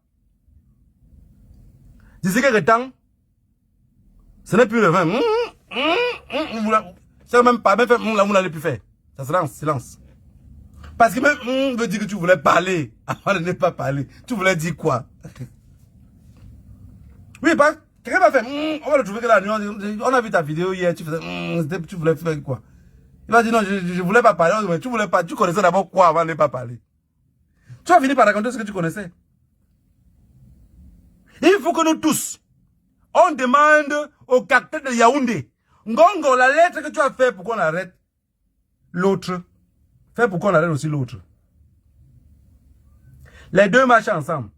d'ici quelques temps, ce n'est plus le vin. C'est même pas, même vous n'allez plus faire. Ça sera en silence. Parce que même, veut dire que tu voulais parler, avant de ne pas parler. Tu voulais dire quoi? Oui, quelqu'un va faire, on va le trouver que la nuit, on a vu ta vidéo hier, tu faisais, tu voulais faire quoi? Il va dire non, je voulais pas parler, mais tu voulais pas, tu connaissais d'abord quoi avant de ne pas parler? Tu as fini par raconter ce que tu connaissais. Il faut que nous tous, on demande au capitaine de Yaoundé, Ngongo, la lettre que tu as fait pour qu'on arrête l'autre, fais pour qu'on arrête aussi l'autre. Les deux marchent ensemble.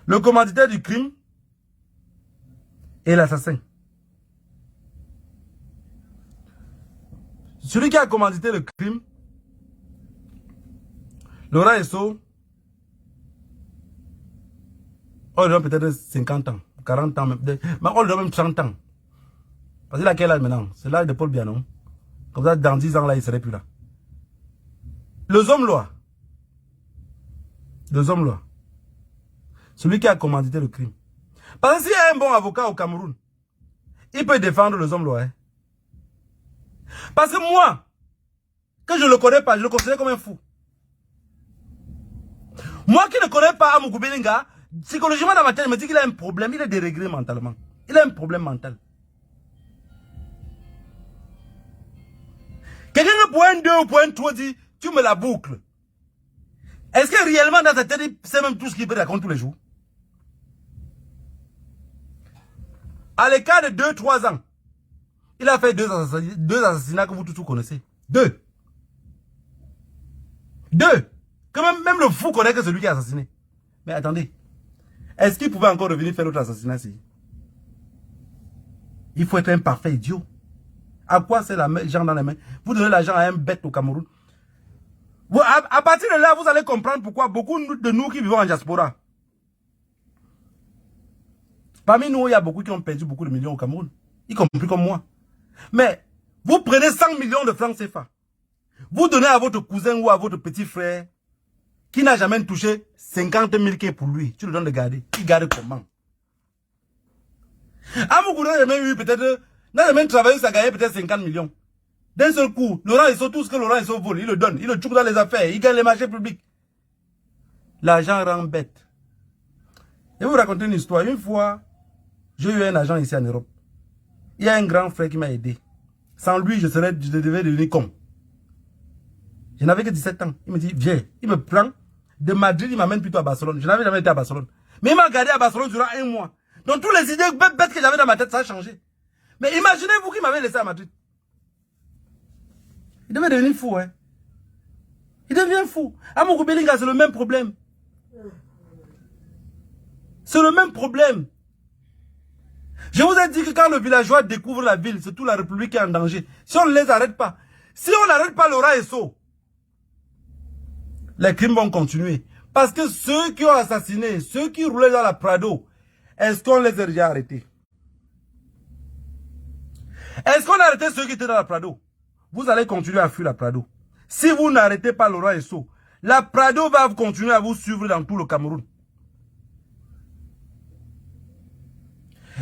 Le commanditaire du crime et l'assassin. Celui qui a commandité le crime, Laurent Esso, on lui donne peut-être 50 ans, 40 ans, même, mais on lui donne même 30 ans. Parce qu'il a quel âge maintenant? C'est l'âge de Paul Bianon. Comme ça, dans 10 ans, là, il ne serait plus là. Le Zomlois. Le Zomlois. Celui qui a commandité le crime. Parce que s'il y a un bon avocat au Cameroun, il peut défendre le Zomlois. Hein. Parce que moi, que je ne le connais pas, je le considère comme un fou. Moi qui ne connais pas Amougou Belinga, psychologiquement dans ma tête, je me dis qu'il a un problème, il est déréglé mentalement. Il a un problème mental. Quelqu'un que point 2 ou point 3 dit, tu me la boucles. Est-ce que réellement dans sa tête, il sait même tout ce qu'il peut raconter tous les jours? À l'écart de 2-3 ans, il a fait deux assassinats que vous tous connaissez. Deux. Que même le fou connaît que celui qui a assassiné. Mais attendez. Est-ce qu'il pouvait encore revenir faire l'autre assassinat ici? Il faut être un parfait idiot. À quoi c'est l'argent dans les mains? Vous donnez l'argent à un bête au Cameroun. À partir de là, vous allez comprendre pourquoi beaucoup de nous qui vivons en diaspora. Parmi nous, il y a beaucoup qui ont perdu beaucoup de millions au Cameroun. Y compris comme moi. Mais vous prenez 100 millions de francs CFA. Vous donnez à votre cousin ou à votre petit frère qui n'a jamais touché 50 000 quai pour lui. Tu le donnes de garder. Il garde comment? Amougou n'a jamais eu peut-être, n'a jamais travaillé, ça gagnait peut-être 50 millions. D'un seul coup, Laurent Esso, tout ce que Laurent Esso vole, il le donne. Il le tchouk dans les affaires. Il gagne les marchés publics. L'argent rend bête. Je vais vous raconter une histoire. Une fois, j'ai eu un agent ici en Europe. Il y a un grand frère qui m'a aidé. Sans lui, je devais devenir con. Je n'avais que 17 ans. Il me dit, viens. Il me prend. De Madrid, il m'amène plutôt à Barcelone. Je n'avais jamais été à Barcelone. Mais il m'a gardé à Barcelone durant 1 mois. Donc, toutes les idées bêtes que j'avais dans ma tête, ça a changé. Mais imaginez-vous qu'il m'avait laissé à Madrid. Il devait devenir fou, hein. Il devient fou. Amougou Belinga, c'est le même problème. C'est le même problème. Je vous ai dit que quand le villageois découvre la ville, c'est toute la République qui est en danger. Si on ne les arrête pas, si on n'arrête pas Laurent Esso, les crimes vont continuer. Parce que ceux qui ont assassiné, ceux qui roulaient dans la Prado, est-ce qu'on les a déjà arrêtés? Est-ce qu'on a arrêté ceux qui étaient dans la Prado? Vous allez continuer à fuir la Prado. Si vous n'arrêtez pas Laurent Esso, La Prado va continuer à vous suivre dans tout le Cameroun.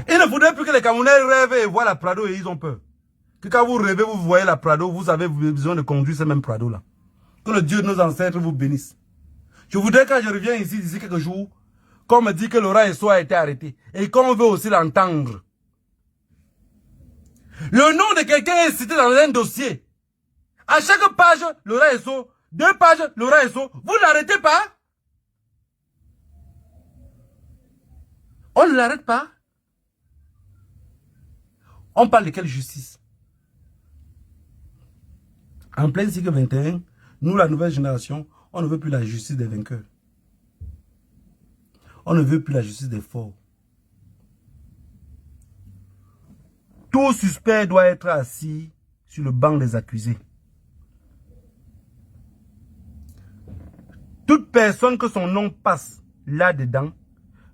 Il ne faudrait plus que les Camerounais rêvent et voient la Prado et ils ont peur. Que quand vous rêvez, vous voyez la Prado, vous avez besoin de conduire ce même Prado-là. Que le Dieu de nos ancêtres vous bénisse. Je voudrais quand je reviens ici, d'ici quelques jours, qu'on me dit que Laurent Esso a été arrêté. Et qu'on veut aussi l'entendre. Le nom de quelqu'un est cité dans un dossier. À chaque page, Laurent Esso, 2 pages, Laurent Esso, vous ne l'arrêtez pas? On ne l'arrête pas? On parle de quelle justice? En plein cycle 21, nous, la nouvelle génération, on ne veut plus la justice des vainqueurs. On ne veut plus la justice des forts. Tout suspect doit être assis sur le banc des accusés. Toute personne que son nom passe là-dedans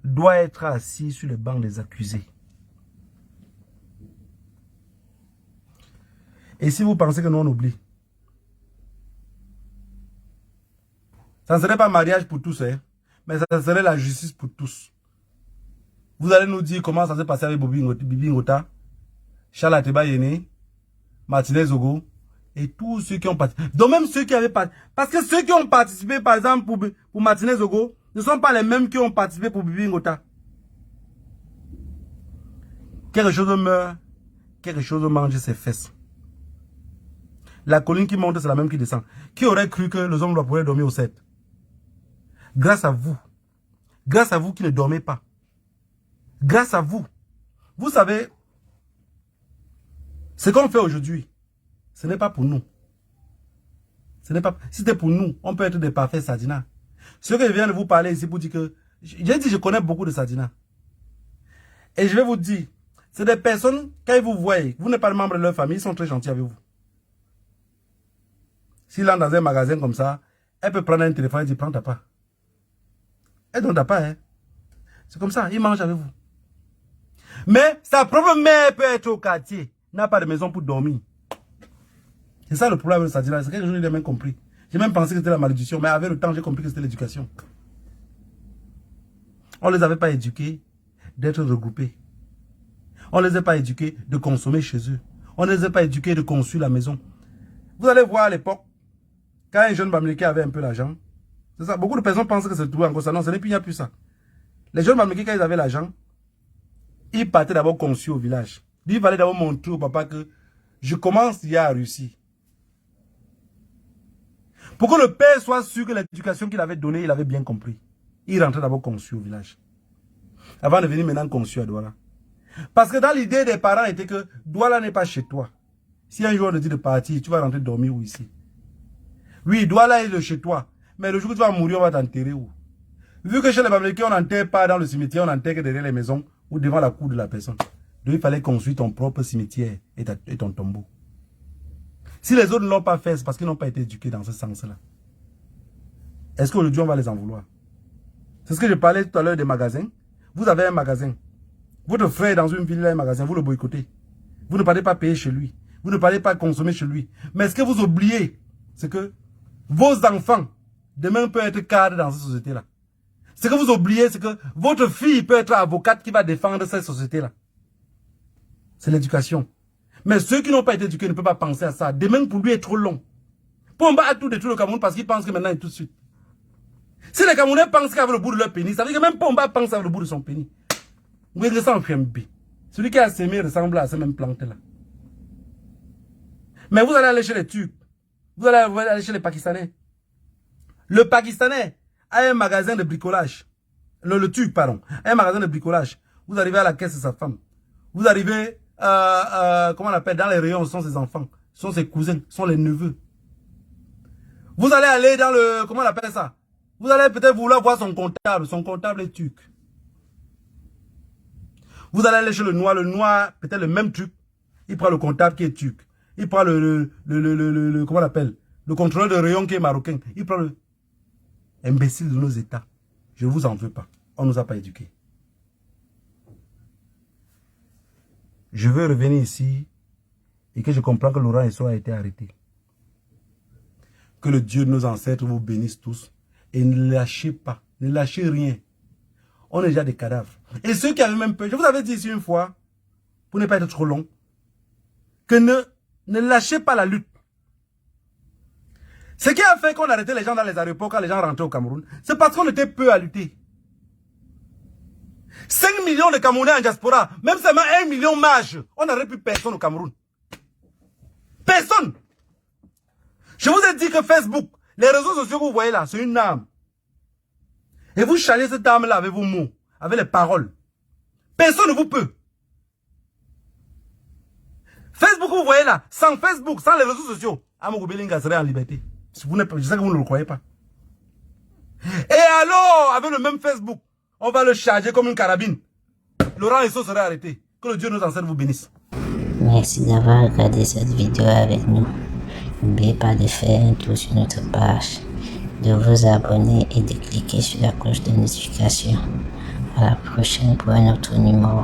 doit être assis sur le banc des accusés. Et si vous pensez que nous on oublie, ça ne serait pas mariage pour tous, hein, mais ça serait la justice pour tous. Vous allez nous dire comment ça s'est passé avec Bibi Ngota, Charles Ateba Yene, Martinez Zogo, et tous ceux qui ont participé. Donc même ceux qui avaient participé. Parce que ceux qui ont participé, par exemple, pour Martinez Zogo, ne sont pas les mêmes qui ont participé pour Bibi Ngota. Quelque chose meurt, quelque chose mange ses fesses. La colline qui monte, c'est la même qui descend. Qui aurait cru que les hommes doivent pouvoir dormir au 7? Grâce à vous qui ne dormez pas. Grâce à vous. Vous savez, ce qu'on fait aujourd'hui, ce n'est pas pour nous. Ce n'est pas. Si c'était pour nous, on peut être des parfaits Sadina. Ce que je viens de vous parler ici pour dire que, j'ai dit je connais beaucoup de Sadina. Et je vais vous dire, c'est des personnes, quand ils vous voient, vous n'êtes pas le membre de leur famille, ils sont très gentils avec vous. S'il entre dans un magasin comme ça, elle peut prendre un téléphone et dire prends ta part. Elle donne ta part, hein. C'est comme ça, il mange avec vous. Mais sa propre mère peut être au quartier, n'a pas de maison pour dormir. C'est ça le problème de Sadina, c'est quelque chose que j'ai même compris. J'ai même pensé que c'était la malédiction, mais avec le temps, j'ai compris que c'était l'éducation. On ne les avait pas éduqués d'être regroupés. On ne les a pas éduqués de consommer chez eux. On ne les a pas éduqués de construire la maison. Vous allez voir à l'époque, quand un jeune Bamileke avait un peu l'argent, c'est ça, beaucoup de personnes pensent que c'est tout encore ça. Non, ce n'est plus, il n'y a plus ça. Les jeunes Bamileke, quand ils avaient l'argent, ils partaient d'abord construire au village. Il fallait d'abord montrer au papa que je commence hier à réussir. Pour que le père soit sûr que l'éducation qu'il avait donnée, il avait bien compris. Il rentrait d'abord construire au village. Avant de venir maintenant construire à Douala. Parce que dans l'idée des parents était que Douala n'est pas chez toi. Si un jour on te dit de partir, tu vas rentrer dormir où ici? Oui, Douala est chez toi. Mais le jour où tu vas mourir, on va t'enterrer où? Vu que chez les Bamileke, on n'enterre pas dans le cimetière, on enterre que derrière les maisons ou devant la cour de la personne. Donc il fallait construire ton propre cimetière et ton tombeau. Si les autres ne l'ont pas fait, c'est parce qu'ils n'ont pas été éduqués dans ce sens-là. Est-ce qu'aujourd'hui on va les en vouloir? C'est ce que je parlais tout à l'heure des magasins. Vous avez un magasin. Votre frère est dans une ville, il a un magasin, vous le boycottez. Vous ne parlez pas payer chez lui. Vous ne parlez pas consommer chez lui. Mais ce que vous oubliez, c'est que vos enfants, demain, peuvent être cadres dans cette société-là. Ce que vous oubliez, c'est que votre fille peut être avocate qui va défendre cette société-là. C'est l'éducation. Mais ceux qui n'ont pas été éduqués ne peuvent pas penser à ça. Demain, pour lui, est trop long. Pomba a tout détruit le Cameroun parce qu'il pense que maintenant, il est tout de suite. Si les Camerounais pensent qu'avec le bout de leur pénis, ça veut dire que même Pomba pense avec le bout de son pénis. Vous voyez ça en FMB. Celui qui a sémé ressemble à ces mêmes plantes-là. Mais vous allez aller chez les Turcs. Vous allez aller chez les Pakistanais. Le Pakistanais a un magasin de bricolage. Le Turc, pardon. Un magasin de bricolage. Vous arrivez à la caisse de sa femme. Vous arrivez, comment on appelle, dans les rayons, ce sont ses enfants. Ce sont ses cousins, ce sont les neveux. Vous allez aller dans le, comment on appelle ça? Vous allez peut-être vouloir voir son comptable est turc. Vous allez aller chez le noir, peut-être le même truc. Il prend le comptable qui est turc. Il prend comment on appelle? Le contrôleur de rayon qui est marocain. Il prend le imbécile de nos États. Je ne vous en veux pas. On ne nous a pas éduqués. Je veux revenir ici et que je comprends que Laurent Esso a été arrêté. Que le Dieu de nos ancêtres vous bénisse tous. Et ne lâchez pas. Ne lâchez rien. On est déjà des cadavres. Et ceux qui avaient même peur, je vous avais dit ici une fois, pour ne pas être trop long, que ne lâchez pas la lutte. Ce qui a fait qu'on arrêtait les gens dans les aéroports quand les gens rentraient au Cameroun, c'est parce qu'on était peu à lutter. 5 millions de Camerounais en diaspora, même seulement 1 million mages, on n'aurait plus personne au Cameroun. Personne. Je vous ai dit que Facebook, les réseaux sociaux que vous voyez là, c'est une arme. Et vous chalez cette arme-là avec vos mots, avec les paroles. Personne ne vous peut. Facebook, vous voyez là, sans Facebook, sans les réseaux sociaux, Amogo Belinga serait en liberté. Je sais que vous ne le croyez pas. Et alors, avec le même Facebook, on va le charger comme une carabine. Laurent Esso serait arrêté. Que le Dieu nous enseigne vous bénisse. Merci d'avoir regardé cette vidéo avec nous. N'oubliez pas de faire un tour sur notre page, de vous abonner et de cliquer sur la cloche de notification. À la prochaine pour un autre numéro.